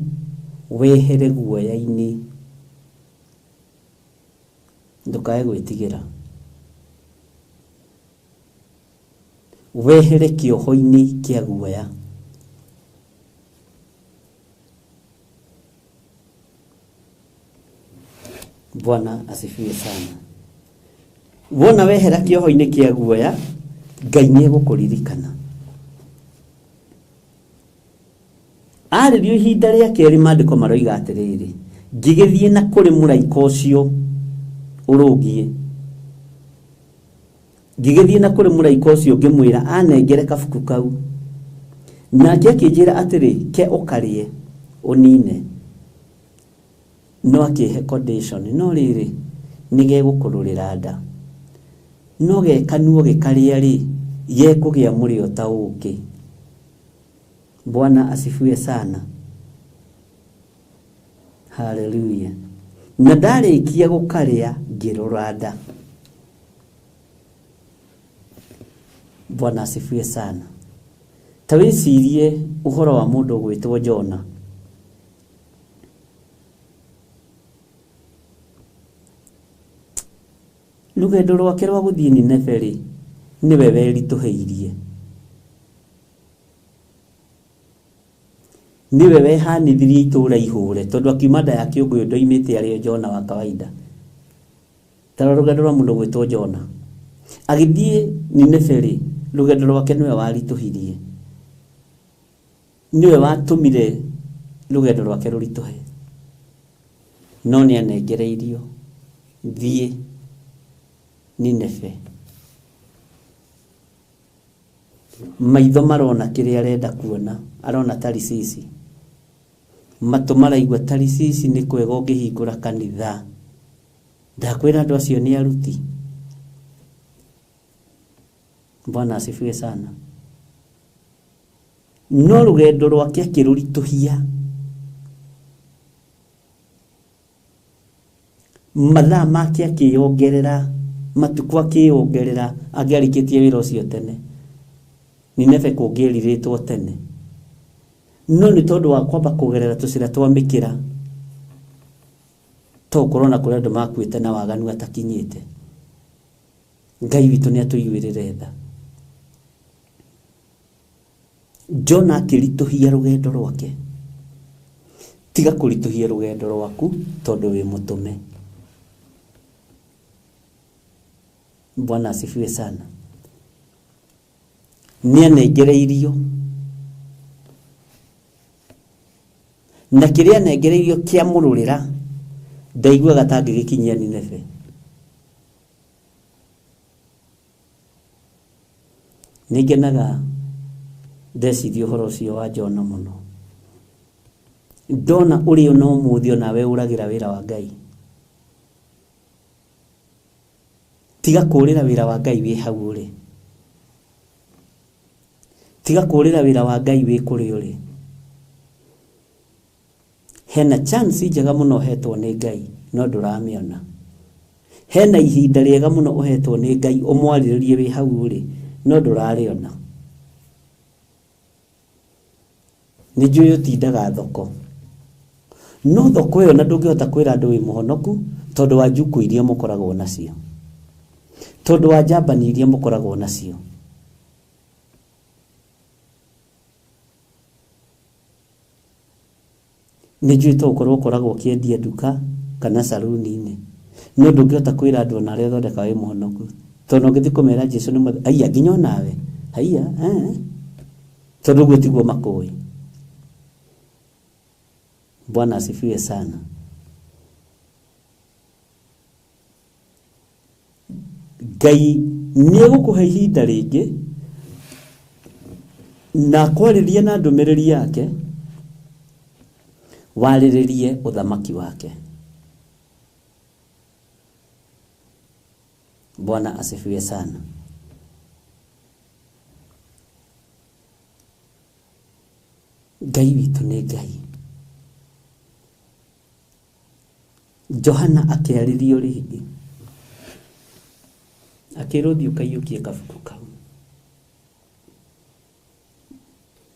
C: wehere guoya-ini. Ndukae gwitigira. Wehere kioho-ini kia guoya. Bwana asifiwe sana. Wona wehera kioho-ini kia guoya, Ngai ni egukuririkana. Aririo ihinda ria keri maandiko maroiga atiriri, ngigithie na kuri muraika ucio urugie. Ngigithie na kuri muraika ucio ngimwira anengere kabuku kau. Nake akinjira atiri ke ukarie unine. No akihe condition no riri nige gukururira nda. No gekanuo gikaria ri ye kugia murio ta uki. Bwana asifiwe sana. Hallelujah. Na ndarikia gukaria ngirora nda. Bwana asifiwe sana. Tawicirie uhoro wa mundu gwitwo Jona. Rugendo rwake rwa guthii Nineve niwe werituheirie. Niwe wehanithirie itura ihure tondu akiumanda ya kiungu ndoimite ario Jona wa kawaida. Tara rugendo rwa mundu gwitwo Jona. Agithie Nineve rugendo rwake niwe warituhirie. Niwe watumire rugendo rwake rurituhe. No ni anengereirio thie Nineve. Maitho marona kiria arenda kuona, arona Tarisisi. Matu maraigua Tarisisi ni kwega ungihingura kanitha. Ndakwira andu acio ni aruti. Bwana asifiwe sana. No rugendo rwake akirurituhia. Mathaa make akiongerera, matuku akiongerera, agarikitie wira ucio tene. Nineve kungiriritwo tene. No ni tondu wa kwamba kugerera tucira twa mikira. To korona kuri andu makuite na waganu atakinyite. Ngai witu ni atuiguirire tha. Jona akirituhia rugendo rwake. Tiga kurituhia rugendo rwaku tondu wi mutume. Bwana asifiwe sana. Ni anengereirio. Na kiria anengereirio kia mururira ndaigua gatangi gikinyia Nineve. Nigenaga ndeciria uhoro ucio wa Jona muno. Ndona uri no muthio nawe uragira wira wa Ngai. Tiga kurira wira wa Ngai wi hau uri. Tiga kurira wira wa Ngai wi kuri uri. Hena chance njega muno hetwo ni Ngai no nduramiona. Hena ihinda riega muno uhetwo ni Ngai umwariririe wi hau uri no ndurariona. Nijui utindaga thoko. No thoko iyo na ndungihota kwira andu wi muhonoku tondu wa njuku iria mukoragwo nacio. Tondu wa njambani iria mukoragwo nacio. nĩ njũĩ to ũkoragwo ũkĩendia nduka kana saruni-inĩ, no ndũngĩhota kwĩra andũ ona arĩa ũthondeka wĩ mũhonoku, tondũ ũngĩthiĩ kũmera Jesũ nĩ haiya nginya onawe haiya tondũ ũguo tiguo makũĩ. Bwana asifiwe sana. Ngai nĩ egũkũhe ihinda rĩngĩ na kwarĩria na ndũmĩrĩri yake warĩrĩrie ũthamaki wake. Bwana asifiwe sana. Ngai witũ nĩ Ngai. Johana akĩarĩrio rĩngĩ, akĩrwo thiĩ ũkaiyũkie kabuku kau,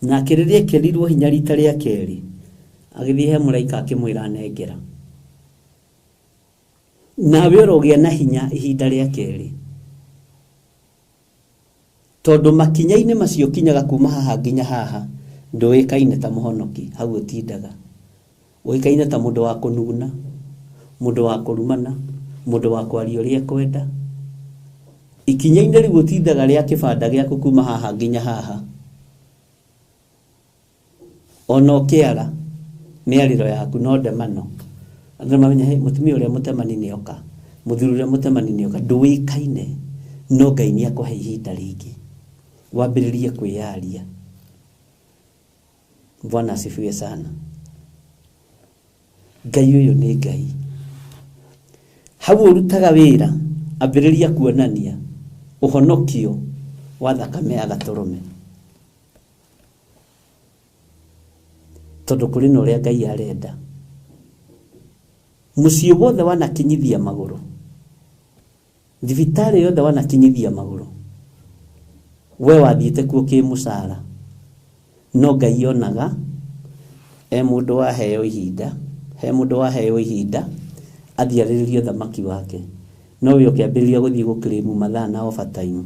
C: na rĩrĩa ekerirwo hinya rita rĩa kerĩ, agĩthiĩ he mũraika akĩmwĩra nengera, nawe ũrogĩa na hinya ihinda rĩa kerĩ, tondũ makinya-inĩ macio kinyaga kuma haha nginya haha ndũĩkaine ta mũhonoki, hau ũtindaga ũĩkaine ta mũndũ wa kũnuguna, mũndũ wa kũrumana, mũndũ wa kwaria ũrĩa ekwenda. Ikinya-inĩ rĩu ũtindaga rĩa kĩbanda gĩaku kuma haha nginya haha, ona ũkĩara mĩarĩro yaku no ndemano. Andũ mamenya mũtumia ũrĩa mũtemani nĩ oka, mũthuri ũrĩa mũtemani nĩ oka, ndũĩkaine. No Ngai nĩ akũhe ihinda rĩngĩ wambĩrĩrie kwĩyaria. Bwana asifiwe sana. Ngai ũyũ nĩ Ngai. Hau ũrutaga wĩra ambĩrĩria kuonania ũhonokio wa thakame ya gatũrũme, tondũ kũrĩ na ũrĩa Ngai arenda. Mũciĩ wothe wanakinyithia magũrũ, thibitarĩ yothe wanakinyithia magũrũ, we wathiĩte kuo kĩmũcara, no Ngai onaga mũndũ waheo ihinda, he mũndũ waheo ihinda athiarĩrĩrie thamaki wake, no we ũkĩambĩrĩria gũthiĩ gũkĩrĩmu mathaa na overtime.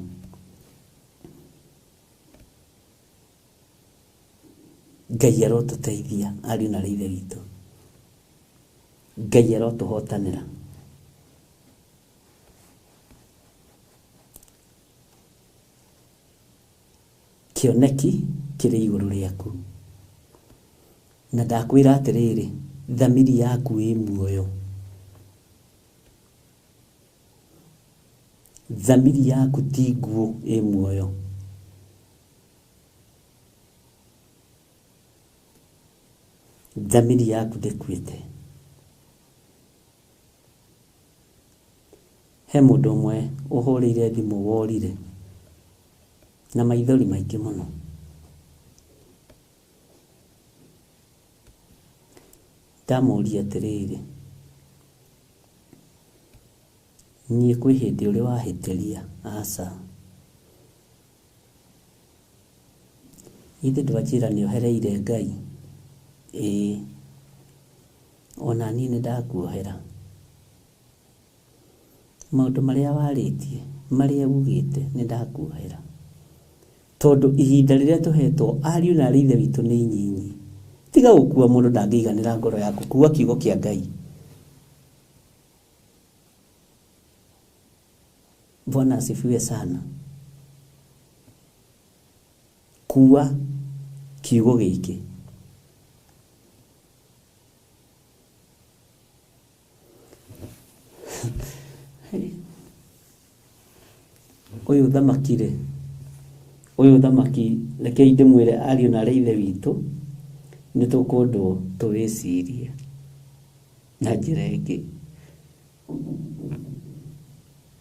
C: Ngai arotũteithia ariũ na ithe witũ, Ngai arotũhotanĩra. Kĩoneki kĩrĩ igũrũ rĩaku, na ndakwĩra atĩrĩrĩ, thamiri yaku ĩ muoyo, thamiri yaku ti nguũ, ĩ muoyo. Thamiri yaku ndĩkuĩte. He mũndũ ũmwe ũhũrĩire thimũ worire na maithori maingĩ mũno. Ndamũria atĩrĩrĩ, niĩ kwĩ hĩndĩ ũrĩ wahĩtĩria? Aca. Ithe ndwanjĩra nĩ ohereire Ngai? Ĩĩ, ona niĩ nĩ ndakuohera. Maũndũ marĩa warĩtie, marĩa ugĩte, nĩ ndakuohera. Tondũ ihinda rĩrĩa tũhetwo ariũ na ithe witũ nĩ inyinyi. Tiga gũkua mũndũ ndangĩiganĩra ngoro yaku, kua kiugo kĩa Ngai. Bwana asifiwe sana. Kua kiugo gĩkĩ. Ũyũ thamaki-rĩ, ũyũ thamaki reke ndĩmwĩre ariũ na ithe witũ, nĩ tũkũndwo tũwĩcirie na njĩra ĩngĩ.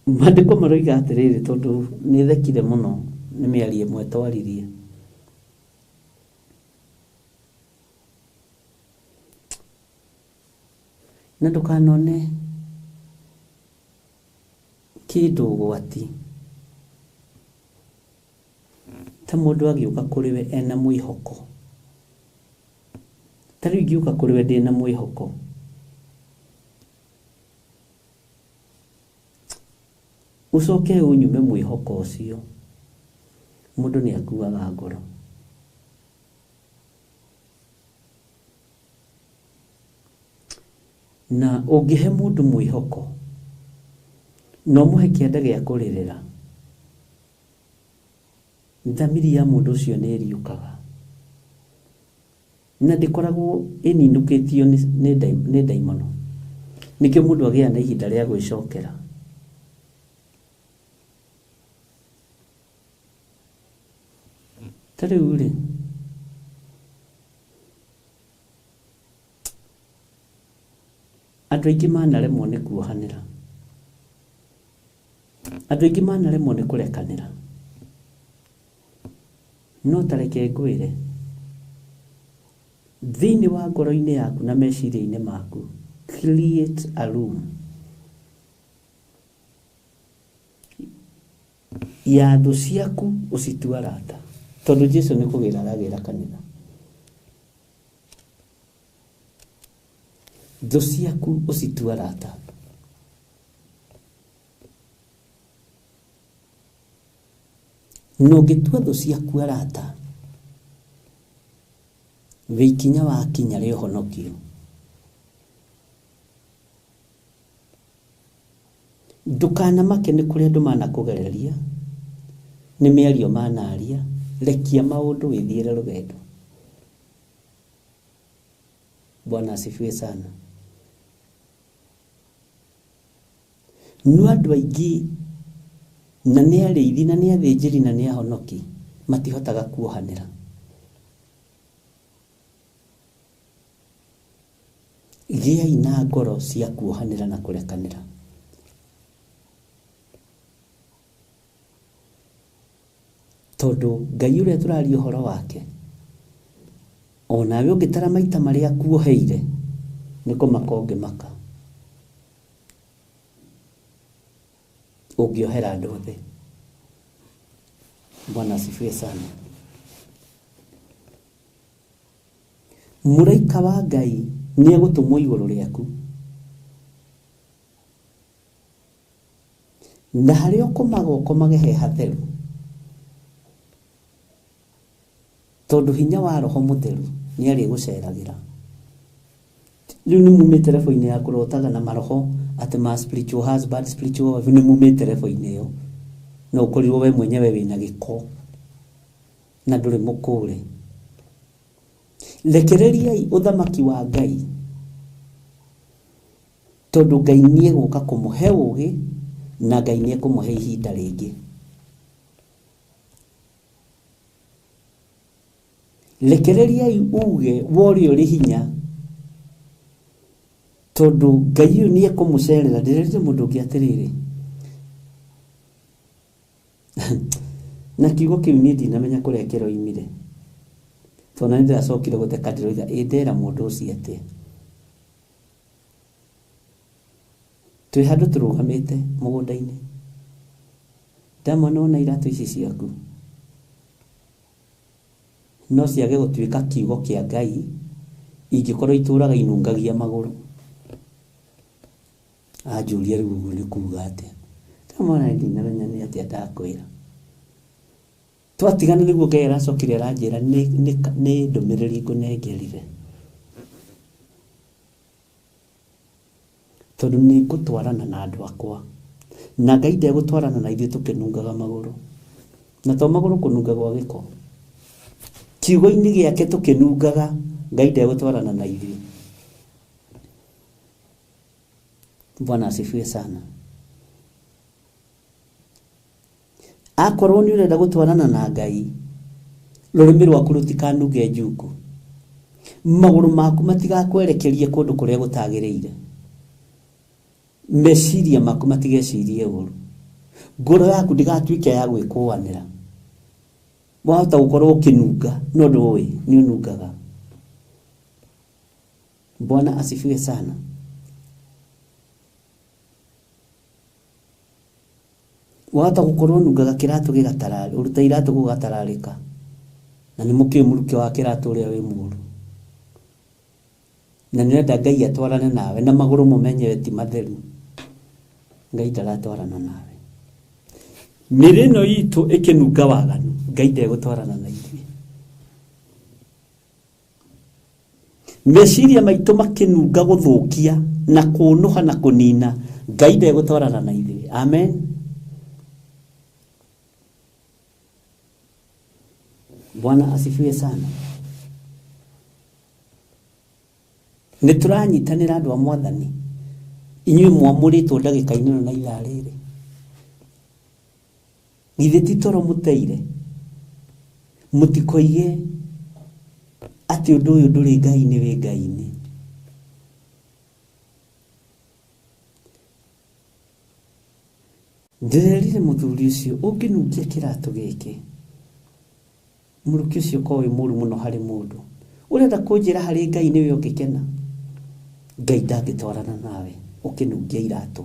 C: Maandĩko maroiga atĩrĩrĩ, tondũ nĩ thekire mũno nĩ mĩario ĩmwe twaririe. Na ndũkanone kĩndũ ũgwati ta mũndũ agĩũka kũrĩ we ena mwĩhoko. Ta rĩu ingĩũka kũrĩ we ndĩna mwĩhoko, ucoke ũnyume mwĩhoko ũcio, mũndũ nĩ akuaga ngoro. na ũngĩhe mũndũ mwĩhoko no mũhe kĩanda gĩa kũrĩrĩra, thamiri ya mũndũ ũcio nĩ ĩriũkaga na ndĩkoragwo ĩninũkĩtio nĩ ndaimono. Nĩkĩo mũndũ agĩaga na ihinda rĩa gwĩcokera. Ta rĩu rĩ, andũ aingĩ manaremwo nĩ kuohanĩra, andũ aingĩ manaremwo nĩ kũrekanĩra. No tareke ngwĩre, thĩinĩ wa ngoro-inĩ yaku na meciria-inĩ maku, create a room ya thũ ciaku ũcitue arata, tondũ Jesũ nĩ kũgĩra aragĩra kanitha. Thũ ciaku ũcitue arata. No ũngĩtua thũ ciaku arata, we ikinya wakinya rĩa ũhonokio. Ndũkanamake nĩ kũrĩa andũ manakũgereria, nĩ mĩario manaria, rekia maũndũ wĩthiĩre rũgendo. Bwana asifiwe sana. No andũ aingĩ na nĩ arĩithi na nĩ athĩnjĩri na nĩ ahonoki matihotaga kuohanĩra. Gĩai na ngoro cia kuohanĩra na kũrekanĩra. Tondũ Ngai ũrĩa tũraria ũhoro wake, onawe ũngĩtara maita marĩa akuoheire, nĩ kũmaka ũngĩmaka ũngĩohera andũ othe. Bwana asifiwe sana. Mũraika wa Ngai nĩ egũtũmwo igũrũ rĩaku, na harĩa ũkomaga ũkomage he hatheru, tondũ hinya wa Roho Mũtheru nĩ arĩ gũceragĩra. Rĩu nĩ mumĩte telefoni ya kũrotaga na maroho atĩ ma spiritual husband, spiritual wife, nĩ mumĩte telefoni ĩyo, no ũkorirwo we mwenyewe wĩna gĩko na ndũrĩ mũkũre. Rekereriai ũthamaki wa Ngai, tondũ Ngai nĩ egũka kũmũhe ũũgĩ na Ngai nĩ ekũmũhe ihinda rĩngĩ. Rekereriai uge wori ũrĩ hinya, tondũ Ngai ũyũ nĩ ekũmũcerera. Ndĩrerire mũndũ ũngĩ atĩrĩrĩ, na kiugo kĩu niĩ ndinamenya kũrĩa kĩroimire, tondũ nĩ ndĩracokire gũteka ndĩroiga ndera mũndũ ũcio atĩa. Twĩ handũ tũrũgamĩte mũgũnda-inĩ, ndamona ona iratũ ici ciaku no ciage gũtuĩka kiugo kĩa Ngai ingĩkorwo itũraga inungagia magũrũ. Anjũria rĩu ũguo nĩ kuuga atĩa? Ndamona ndinamenya nĩ atĩa ndakwĩra. Twatigana nĩguo Ngai aracokire aranjĩra nĩ ndũmĩrĩri ngũnengerire, tondũ nĩ ngũtwarana na andũ akwa, na Ngai ndegũtwarana na ithuĩ tũkĩnungaga magũrũ, na to magũrũ kũnunga gwa gĩko. Kiugo-inĩ gĩake tũkĩnungaga, Ngai ndegũtwarana na ithuĩ. Bwana asifiwe sana. Akorwo nĩ ũrenda gũtwarana na Ngai, rũrĩmĩ rwaku rũtikanunge njungu, magũrũ maku matigakwerekerie kũndũ kũrĩa gũtagĩrĩire, meciria maku matigecirie ũũru, ngoro yaku ndigatuĩke ya gwĩkũanĩra. Wahota gũkorwo ũkĩnunga no ndũĩ nĩ ũnungaga. Bwana asifiwe sana. Wahota gũkorwo nungaga kĩratũ gĩgatararĩka, ũruta iratũ gũgatararĩka, na nĩ mũkĩĩ mũrukĩ wa kĩratũ ũrĩa wĩ mũũru, na nĩrenda Ngai atwarane nawe na magũrũ mũmenye ti matheru. Ngai ndaratwarana nawe. Mĩrĩ ĩno itũ ĩkĩnunga waganu, Ngai ndegũtwarana na ithuĩ. meciria maitũ makinunga gũthũkia na kũnuha na kũnina Ngai ndegũtwarana na ithuĩ. Amen. Bwana asifiwe sana. Nĩtũranyitanĩra andũ a Mwathani, inyuĩ mwamũrĩtwo ndagĩka-inĩ ĩno na ithaa rĩrĩ. Githĩ ti toro mũteire? Mũtikoige atĩ ũndũ ũyũ ndũrĩ Ngai-inĩ wĩ Ngai-inĩ. Ndĩrerire mũthuri ũcio, ũngĩnungia kĩratũ gĩkĩ, mũrũki ũcio ko wĩ mũru mũno harĩ mũndũ. Ũrenda kũnjĩra harĩ Ngai nĩwe ũngĩkena? Ngai ndangĩtwarana nawe ũkĩnungia iratũ.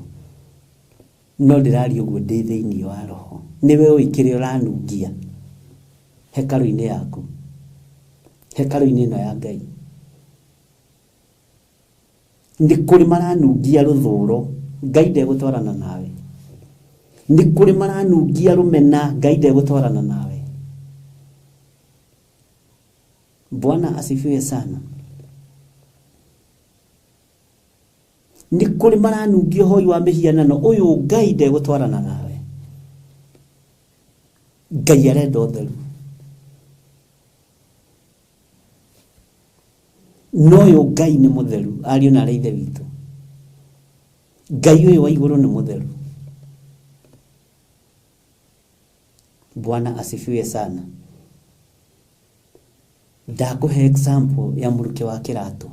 C: No ndĩraria ũguo ndĩ thĩinĩ wa roho. Nĩwe ũĩ kĩrĩa ũranungia hekarũ-inĩ yaku, hekarũ-inĩ ĩno ya Ngai. Nĩ kũrĩ maranungia rũthũũro, Ngai ndegũtwarana nawe. Nĩ kũrĩ maranungia rũmena, Ngai ndegũtwarana nawe. Bwana asifiwe sana. Nĩ kũrĩ maranungia ũhoi wa mĩhianano, ũyũ Ngai ndegũtwarana nawe. Ngai arenda ũtheru. No ũyũ Ngai nĩ mũtheru, ariũ na ithe witũ. Ngai ũyũ wa igũrũ nĩ mũtheru. Bwana asifiwe sana. Ndakũhe example ya mũrũke wa kĩratũ.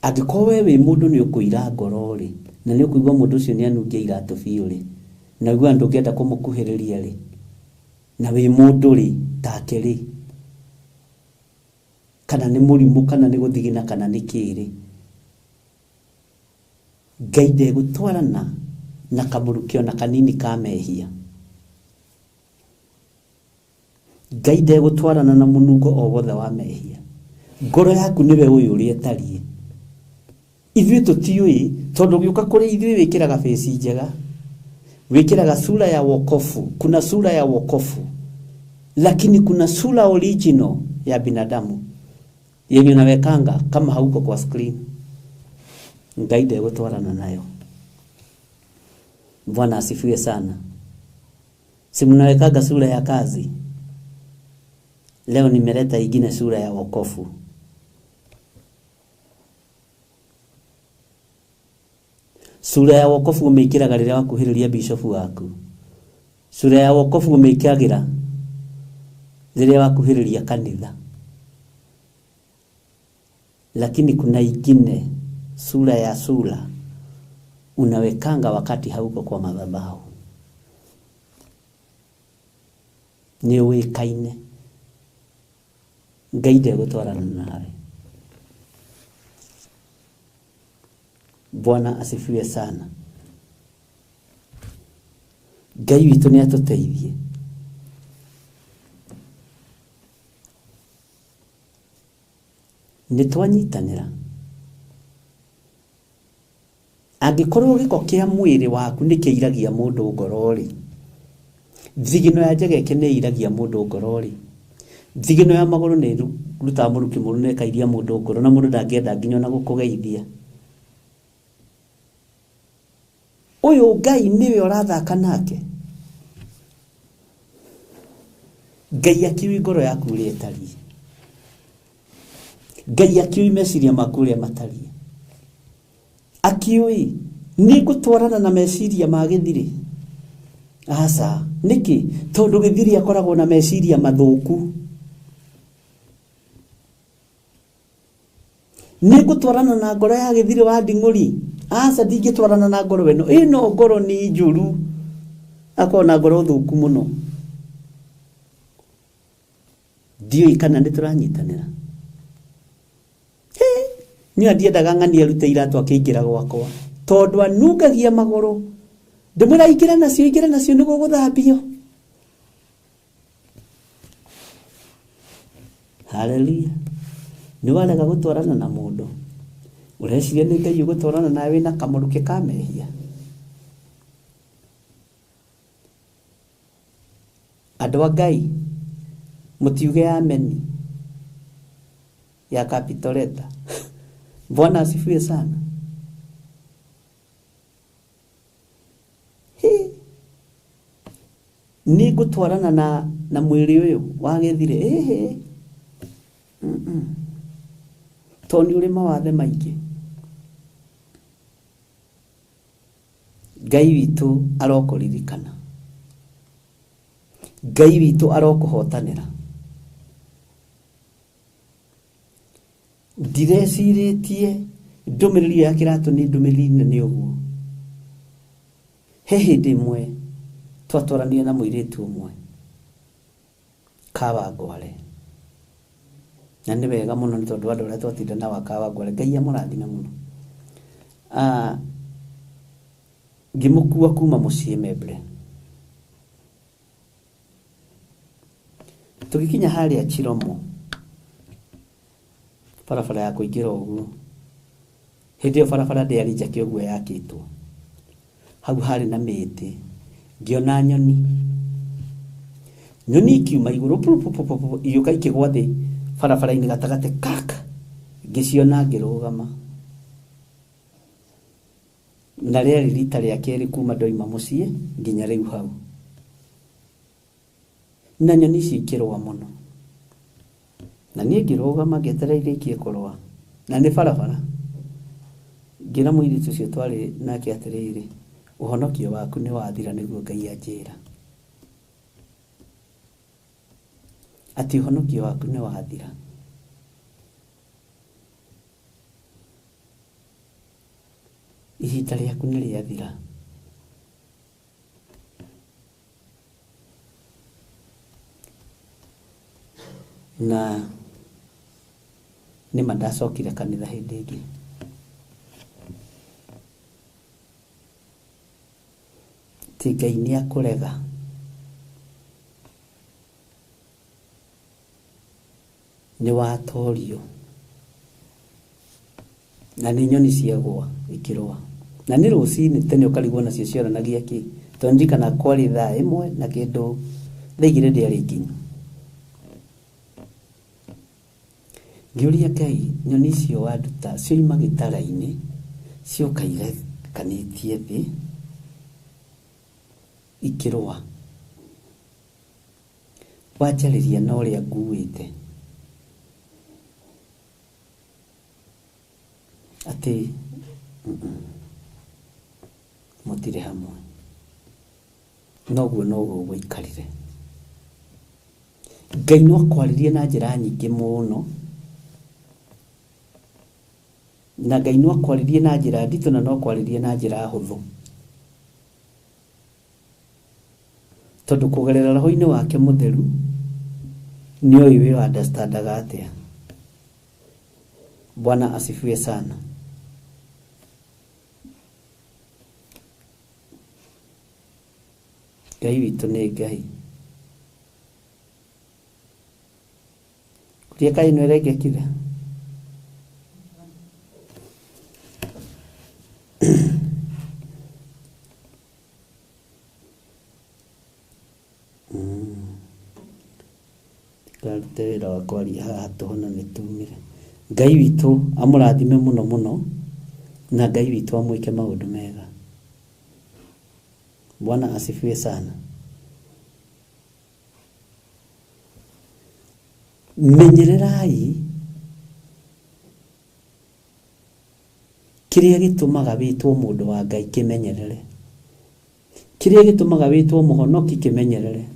C: Angĩkorwo we wĩ mũndũ nĩ ũkũira ngoro rĩ, na nĩ ũkũigua mũndũ ũcio nĩ anungia iratũ biũ rĩ, na ũigua ndũngĩenda kũmũkuhĩrĩria rĩ, na wĩ mũndũ rĩ, take rĩ, kana nĩ mũrimũ, kana nĩ gũthigina, kana nĩ kĩrĩ, Ngai ndegũtwarana na kamũrũkio na kanini ka mehia. Ngai ndegũtwarana na mũnungo o wothe wa mehia. Ngoro yaku nĩwe ũyũ ũrĩa ĩtariĩ. Ithuĩ tũtiũĩ, tondũ gĩũka kũrĩ ithuĩ wĩkĩraga face njega, wĩkĩraga sura ya wokofu. Kuna sura ya wokofu, lakini kuna sura original ya binadamu yenye unawekanga kama hauko kwa screen. Ngai ndegũtwarana nayo. Bwana asifiwe sana. Si mnawekanga sura ya kazi? Leo nimeleta ingine sura ya wokofu. Sura ya wokofu umeikiraga rĩrĩa wakuhĩrĩria bishop waku. Sura ya wokofu umeikiragira rĩrĩa wakuhĩrĩria kanitha. Lakini kuna ingine sura ya sura unawekanga wakati hauko kwa madhabahu. Nĩ ũĩkaine. Ngai ndegũtwarana nawe. Bwana asifiwe sana. Ngai witũ nĩ atũteithie. Nĩ twanyitanĩra. Angĩkorwo gĩko kĩa mwĩrĩ waku nĩ kĩiragia mũndũ ngoro rĩ, thigino ya njegeke nĩ iragia mũndũ ngoro rĩ, thigino ya magũrũ nĩ rutaga mũrũki mũru na ĩkairia mũndũ ngoro, na mũndũ ndangĩenda nginya na gũkũgeithia. Ũyũ Ngai nĩwe ũrathaka nake. Ngai akiuĩ ngoro yaku ũrĩa ĩtariĩ. Ngai akiuĩ meciria maku ũrĩa matariĩ. Akiuĩ nĩ ngũtwarana na meciria ma gĩthirĩ. Aca, nĩkĩ? Tondũ gĩthirĩ akoragwo na meciria mathũku. Nĩ ngũtwarana na ngoro ya gĩthirĩ wa nding'ũri? Aca, ndingĩtwarana na ngoro ĩno. Ĩno ngoro nĩ njũru. Akorwo na ngoro thũku mũno. Ndiũĩ kana nĩ tũranyitanĩra. Niĩ ndiendaga ng'ani arute iratũ akĩingĩra gwakwa, tondũ anungagia magũrũ. Ndĩmwĩra ingĩra nacio nĩguo gũthambio. Haleluya. Nĩ warega gũtwarana na mũndũ, ũreciria nĩ Ngai ũgũtwarana nawe na kamũrũke ka mehia. Andũ a Ngai mũtiuge ameni. ya capital letter. Bwana asifiwe sana. Ni gutwarana na mwiri uyu wagethire toni uri mawathe maingi. Ngai witu arokuririkana, Ngai witu arokuhotanira. Ndireciretie ndumiriri ya kiratu ni ndumiriri nene uguo. He hindi imwe twatwarania na muiritu umwe Kawangware, na ni wega muno ni tondu andu aria twatinda na Kawangware, Ngai amurathime muno. Ngimukua kuma mucii Membre, tugikinya haria Chiromo, barabara ya kuingira uguo. Hindi yo barabara ndiari njake uguo yakitwo, hau hari na miti, ngiona nyoni ikiuma iguru iyuka ikigwa thi barabara-ini gatagate kaka, ngiciona ngirugama. Na riari rita ria keri kuma ndoima mucii nginya riu hau, na nyoni cikirwa muno, na nie ngirugama ngetereire ikie kurwa, na ni barabara. Ngira muiritu cio twari nake atiriri, uhonokio waku ni wathira niguo Ngai anjira. Ati uhonokio waku ni wathira. Ihinda riaku ni riathira. Na ni mandacokire kanitha hindi ingi. Ti Ngai ni akurega. Ni watorio. Na ni nyoni ciagwa ikirwa. Na ni rucini tene ukarigwo nacio cioranagia ki. Tondirikana kwari thaa imwe na kindu thaa igiri ndiari nginyu. Ngiuria Ngai, nyoni icio wanduta cioima gitara-ini cioka irekanitie thi ikirwa, wanjariria na uria nguite ati mutire hamwe, noguo gwikarire. Ngai no akwaririe na njira nyingi muno, na Ngai no akwaririe na njira nditu, na no akwaririe na njira huthu, tondu kugerera roho-ini wake mutheru ni oiwe wa understandaga atia. Bwana asifiwe sana. Ngai witu ni Ngai. Kuria Kai no regekire. Karute wira wa kwaria haha tuhona ni tumire. Ngai witu amurathime muno muno, na Ngai witu amwike maundu mega. Bwana asifiwe sana. Menyererai kiria gitumaga witwo mundu wa Ngai, kimenyerere. Kiria gitumaga witwo muhonoki, kimenyerere.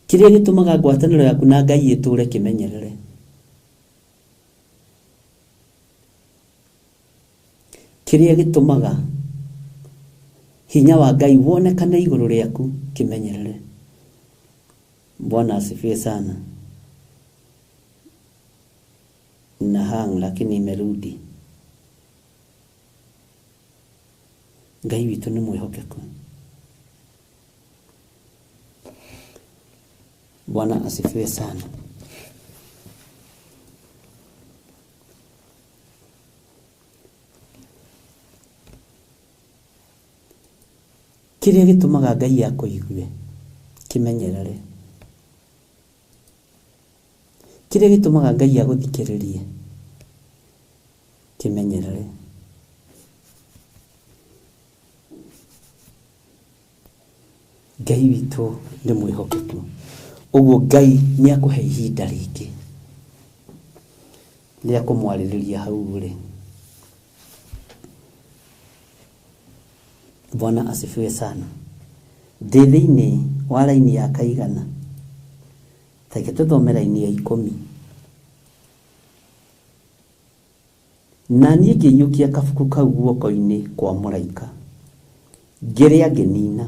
C: Kiria gitumaga ngwataniro yaku na Ngai iture, kimenyerere. Kiria gitumaga hinya wa Ngai wonekane iguru riaku, kimenyerere. Bwana asifiwe sana. Na hang lakini imerudi. Ngai witu ni mwihokeku. Bwana asifiwe sana. Kiria gitumaga Ngai akuigue, kimenyerere. Kire gitumaga Ngai aguthikiririe kimenyerere. Ngai witu ni mwihokeku. Uguo Ngai ni akuhe ihinda ringi ria kumwaririria hau ri. Bwana asifiwe sana. Thiini wa laini ya kaigana. Take tuthome laini ya 10. Na niĩ ngĩiyũkia kabuku kau guoko-inĩ kwa mũraika. Ngĩrĩa ngĩnina.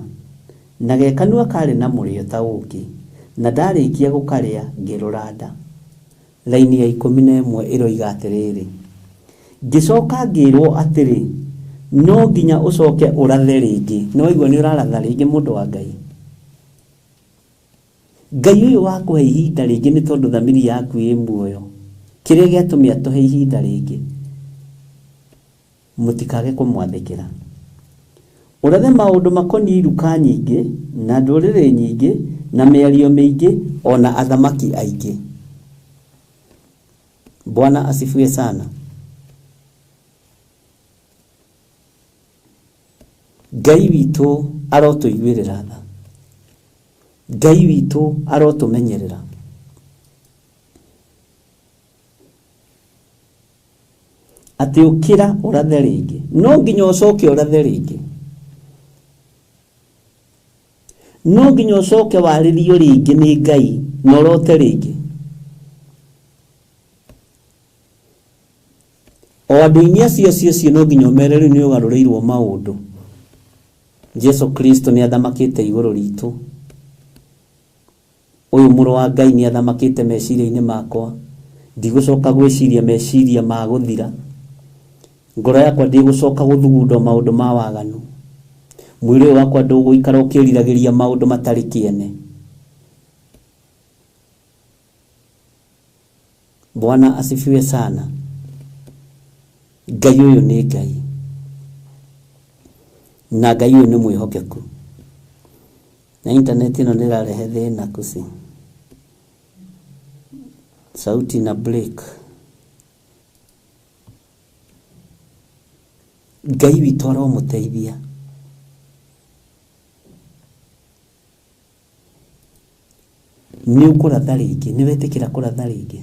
C: Na gekanua karĩ na mũrĩo ta ũũkĩ. Na ndarĩkia gũkarĩa ngĩrũranda. Laini ya 11 ĩroiga atĩrĩrĩ. Ngĩcoka ngĩrwo atĩrĩ, no nginya ũcoke ũrathe rĩngĩ. No igua nĩ ũraratha rĩngĩ mũndũ wa Ngai. Ngai ũyũ wakũhe ihinda rĩngĩ nĩ tondũ thamiri yaku ĩ muoyo. Kĩrĩa gĩatũmĩ atũhe ihinda rĩngĩ, mũtikage kũmwathĩkĩra. Ũrathe maũndũ makoniĩ iruka nyingĩ na ndũrĩrĩ nyingĩ na mĩario mĩingĩ ona athamaki aingĩ. Bwana asifiwe sana. Ngai witũ arotũiguĩrĩra tha. Ngai witũ arotũmenyerera. Atĩ ũkĩra ũrathe rĩngĩ. No nginya ũcoke ũrathe rĩngĩ. No nginya ũcoke warĩrio rĩngĩ nĩ Ngai na ũrote rĩngĩ. O andũ-inĩ acio no nginya ũmere rĩu nĩ ũgarũrĩirwo maũndũ. Jesu Kristo nĩ athamakĩte igũrũ ritũ. Ũyũ mũrũ wa Ngai nĩ athamakĩte meciria-inĩ makwa. Ndigũcoka gwĩciria meciria ma gũthira. Ngoro yakwa ndigũcoka gũthugunda maũndũ ma waganu. Mwĩrĩ wakwa ndũgũikara ũkĩriragĩria maũndũ matarĩ kĩene. Bwana asifiwe sana. Ngai ũyũ nĩ Ngai. Na Ngai ũyũ nĩ mwĩhokeku. Na internet ĩno nĩ ĩrarehe thĩna kusi. Sauti na break. Ngai witũ aromũteithia. Nĩ ũkũratha rĩngĩ, nĩ wetĩkĩra kũratha rĩngĩ.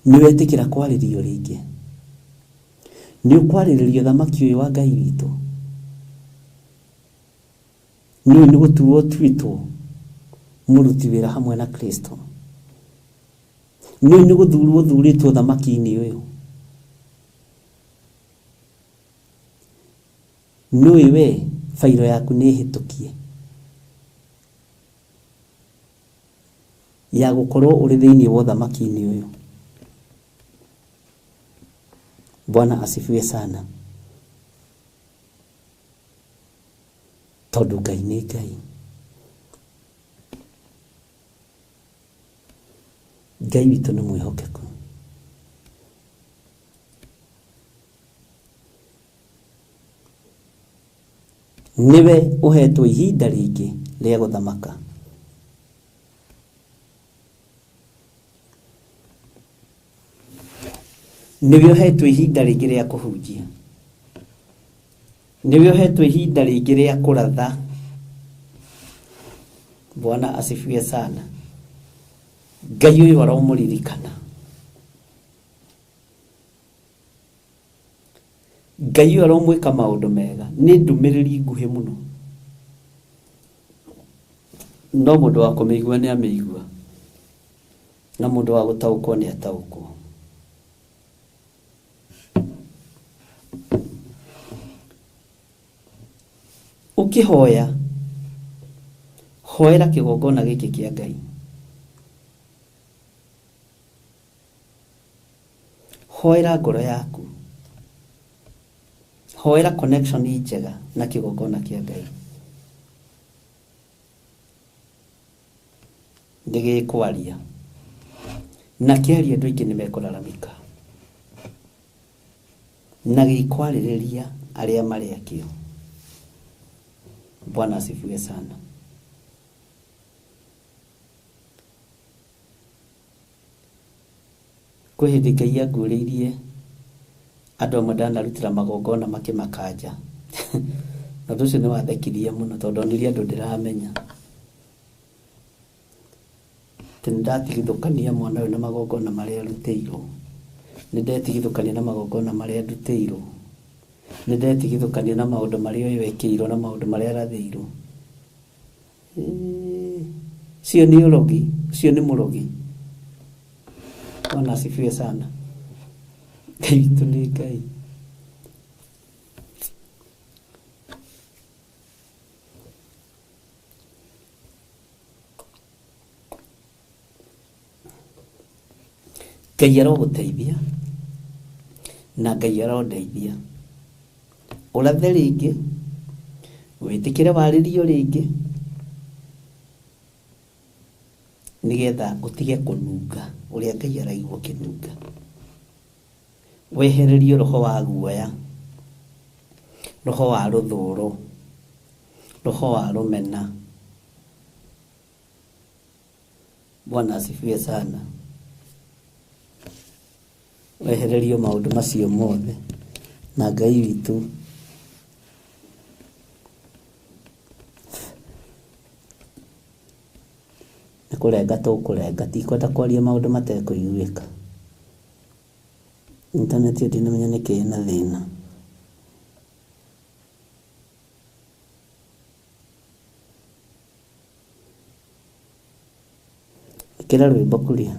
C: Nĩ wetĩkĩra kwarĩrio rĩngĩ. Nĩ ũkwarĩrĩrio thamaki ũyũ wa Ngai witũ. Nĩ gũtuo twitwo mũruti wĩra hamwe na Kristo. Nĩ gũthurwo thurĩtwo thamaki-inĩ ũyũ. Nĩ we fairo yaku nĩ hĩtũkie ya gũkorwo ũrĩ thĩinĩ wa thamaki-inĩ ũyũ. Bwana asifiwe sana. Tondũ Ngai nĩ Ngai. Ngai witũ nĩ mwĩhokeku. Niwe ũhetwo ihinda rĩngĩ rĩa gũthamaka. Niwe ũhetwo ihinda rĩngĩ rĩa kũhunjia. Niwe ũhetwo ihinda rĩngĩ rĩa kũratha. Bwana asifiwe sana. Ngai ũyũ aromũririkana. Ngai ũyũ aromwĩka maũndũ mega. Nĩ ndũmĩrĩri nguhĩ mũno. No mũndũ wa kũmĩigua nĩ amĩigua. Na mũndũ wa gũtaũkwo nĩ ataũkwo. Ũkĩhoya, hoera kĩgongona gĩkĩ kĩa Ngai. Hoera ngoro yaku. Hoera connection njega na kĩgongona kĩa Ngai. Nĩgĩkwaria. Na kĩaria andũ aingĩ nĩmekũraramĩka. Na gĩkwarĩrĩria arĩa marĩ akĩo. Bwana asifiwe sana. kwĩ hĩndĩ Ngai angũrĩirie andũ amwe ndanarutĩra magongona makĩmakanja na ũndũ ũcio nĩ wathekirie mũno tondũ onire andũ ndĩramenya atĩ nĩndatigithũkania mwana ũyũ na magongona marĩa arutĩirwo, nĩndetigithũkania na magongona marĩa ndutĩirwo, nĩndetigithũkania na maũndũ marĩa ũyũ ekĩirwo na maũndũ marĩa arathĩirwo. Sio nĩ ũrogi, sio nĩ mũrogi. Bwana asifiwe sana. Ngai witũ nĩ Ngai. Ngai arogũteithia na Ngai arondeithia. Ũrathe rĩngĩ, wĩtĩkĩre warĩrio rĩngĩ, nĩgetha ũtige kũnunga ũrĩa Ngai araigua kĩnunga. Wehererio roho wa guoya, roho wa rũthũũro, roho wa rũmena. Bwana asifiwe sana. Wehererio maũndũ macio mothe na Ngai witũ nĩkũrenga tũkũrenga, tikwenda kwaria maũndũ matekũiguĩka. Intaneti ndinamenya nĩkĩ ĩna thĩna. Ĩkĩra rwĩmbo kũrĩa.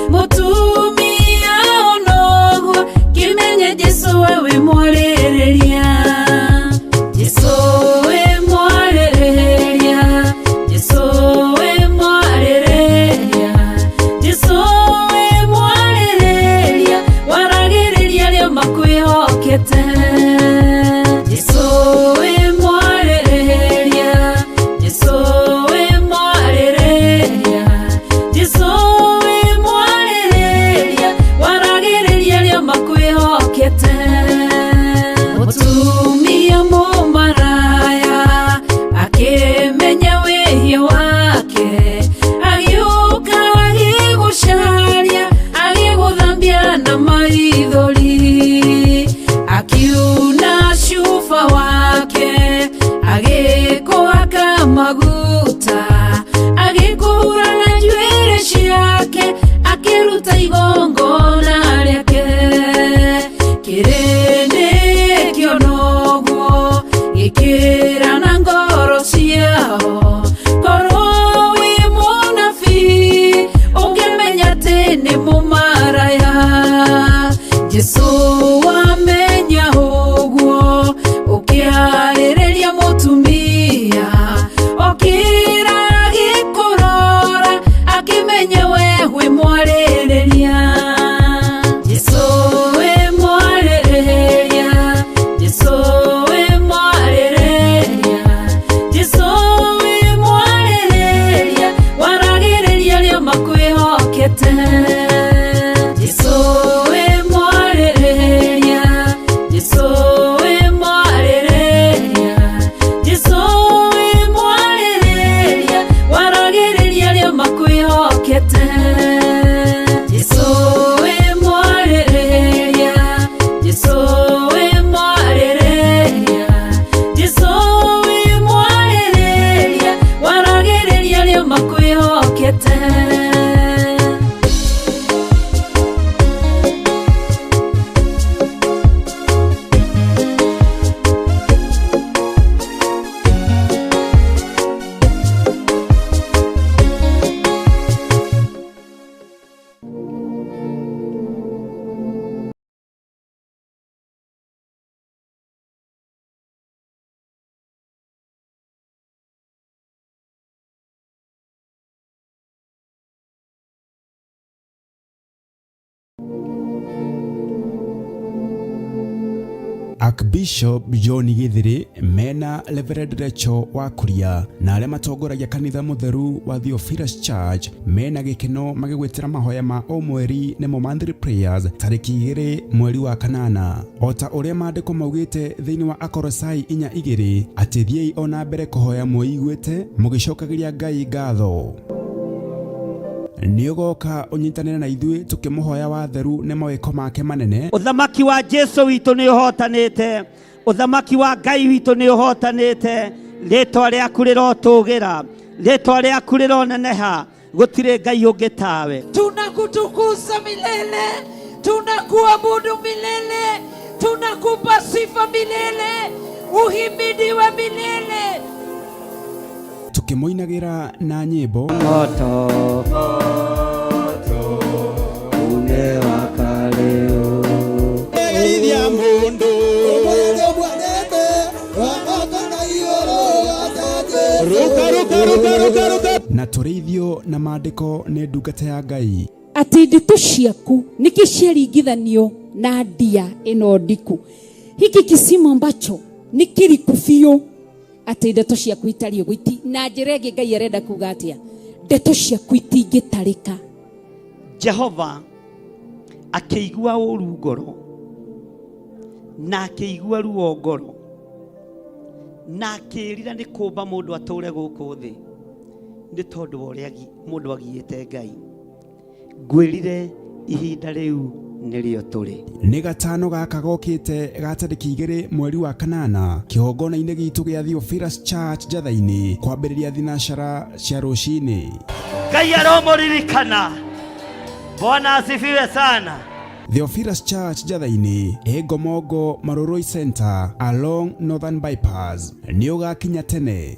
D: Mutumia ono kwĩhokete. Jesũ wĩ mwarĩrĩria, Jesũ wĩ mwarĩrĩria, Jesũ wĩ mwarĩrĩria, waragĩrĩria arĩa makwĩhokete. Mũtumia mũmaraya akĩmenya wĩhia wake, agĩũka agĩgũcaria, agĩgũthambia na maithori, akiuna cuba wake, agĩkũhaka maguta, agĩkũhura na njuĩrĩ ciake, akĩruta igongona rĩake. Kĩrĩndĩ kĩonoguo gĩkĩra na ngoro ciao, korwo wĩ mũnabii ũngĩmenya atĩ nĩ mũmaraya. Jesũ wamenya ũguo ũkĩarĩrĩria mũtumia, okĩra agĩkũrora akĩmenya we wĩ mwarĩrĩria. Jesũ wĩ mwarĩrĩria, Jesũ wĩ mwarĩrĩria, Jesũ wĩ mwarĩrĩria, waragĩrĩria arĩa makwĩhokete. Jesũ wĩ mwarĩrĩria, Jesũ wĩ mwarĩrĩria, Jesũ wĩ mwarĩrĩria, waragĩrĩria arĩa makwĩhokete. Jesũ wĩ mwarĩrĩria, Jesũ wĩ mwarĩrĩria, Jesũ wĩ mwarĩrĩria, waragĩrĩria arĩa makwĩhokete.
B: Archbishop John Githiri mena Reverend Rachel Wakuria na arĩa matongoragia kanitha mũtheru wa Theophilus Church mena gĩkeno magĩgwĩtĩra mahoya ma o mweri nĩmo monthly prayers tarĩki 2 mweri wa kanana. Ota ũrĩa maandĩko maugĩte thĩinĩ wa Akolosai 4:2 atĩ thiĩi ona mbere kũhoya mwĩiguĩte mũgĩcokagĩria Ngai ngatho. Nĩũgoka ũnyitanĩre na ithuĩ tũkĩmũhoya watheru nĩ mawĩko make manene.
C: Ũthamaki wa Jesũ witũ nĩ ũhotanĩte, ũthamaki wa Ngai witũ nĩ ũhotanĩte, rĩĩtwa rĩaku rĩrotũgĩra, rĩĩtwa rĩaku rĩroneneha, gũtirĩ Ngai ũngĩ tawe.
E: Tunakutukuza milele, tunakuabudu milele, tunakupa sifa milele, uhimidiwe milele.
B: Tukĩmũinagĩra na nyĩmbo
C: Moto unewaka leo,
F: Geithia mundu ruka
B: na tũrĩithio na maandĩko nĩ ndungata ya Ngai.
E: Atĩ ndeto ciaku nikisharingithanio na ndia ĩno ndiku, hiki kisimo ambacho ni kiriku biũ. Atĩ ndeto ciaku itarĩ ũgwiti, na njĩra ĩngĩ Ngai arenda kuga atĩa, ndeto ciaku itingĩtarĩka.
C: Jehova akĩigua ũru ngoro na akĩigua ruo ngoro na akĩrira nĩ kũmba mũndũ atũre gũkũ thĩ nĩ tondũ wa ũrĩa mũndũ agiĩte Ngai. Ngwĩrire ihinda rĩu nĩrĩo tũrĩ.
B: Nĩ gatano gaka gokĩte ga tarĩki 2 mweri wa kanana kĩhongona-inĩ gitũ gĩa Theophilus Church Njatha-inĩ kwambĩrĩria thinacara cia rũcinĩ.
C: Ngai aromũririkana. Bwana asifiwe sana.
B: Theophilus Church Njatha-inĩ Ngomongo Maroroi Center along Northern Bypass nĩ ũgakinya tene.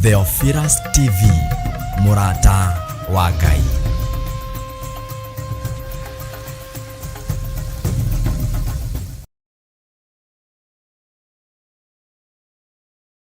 A: Theophilus TV, Murata wa Ngai.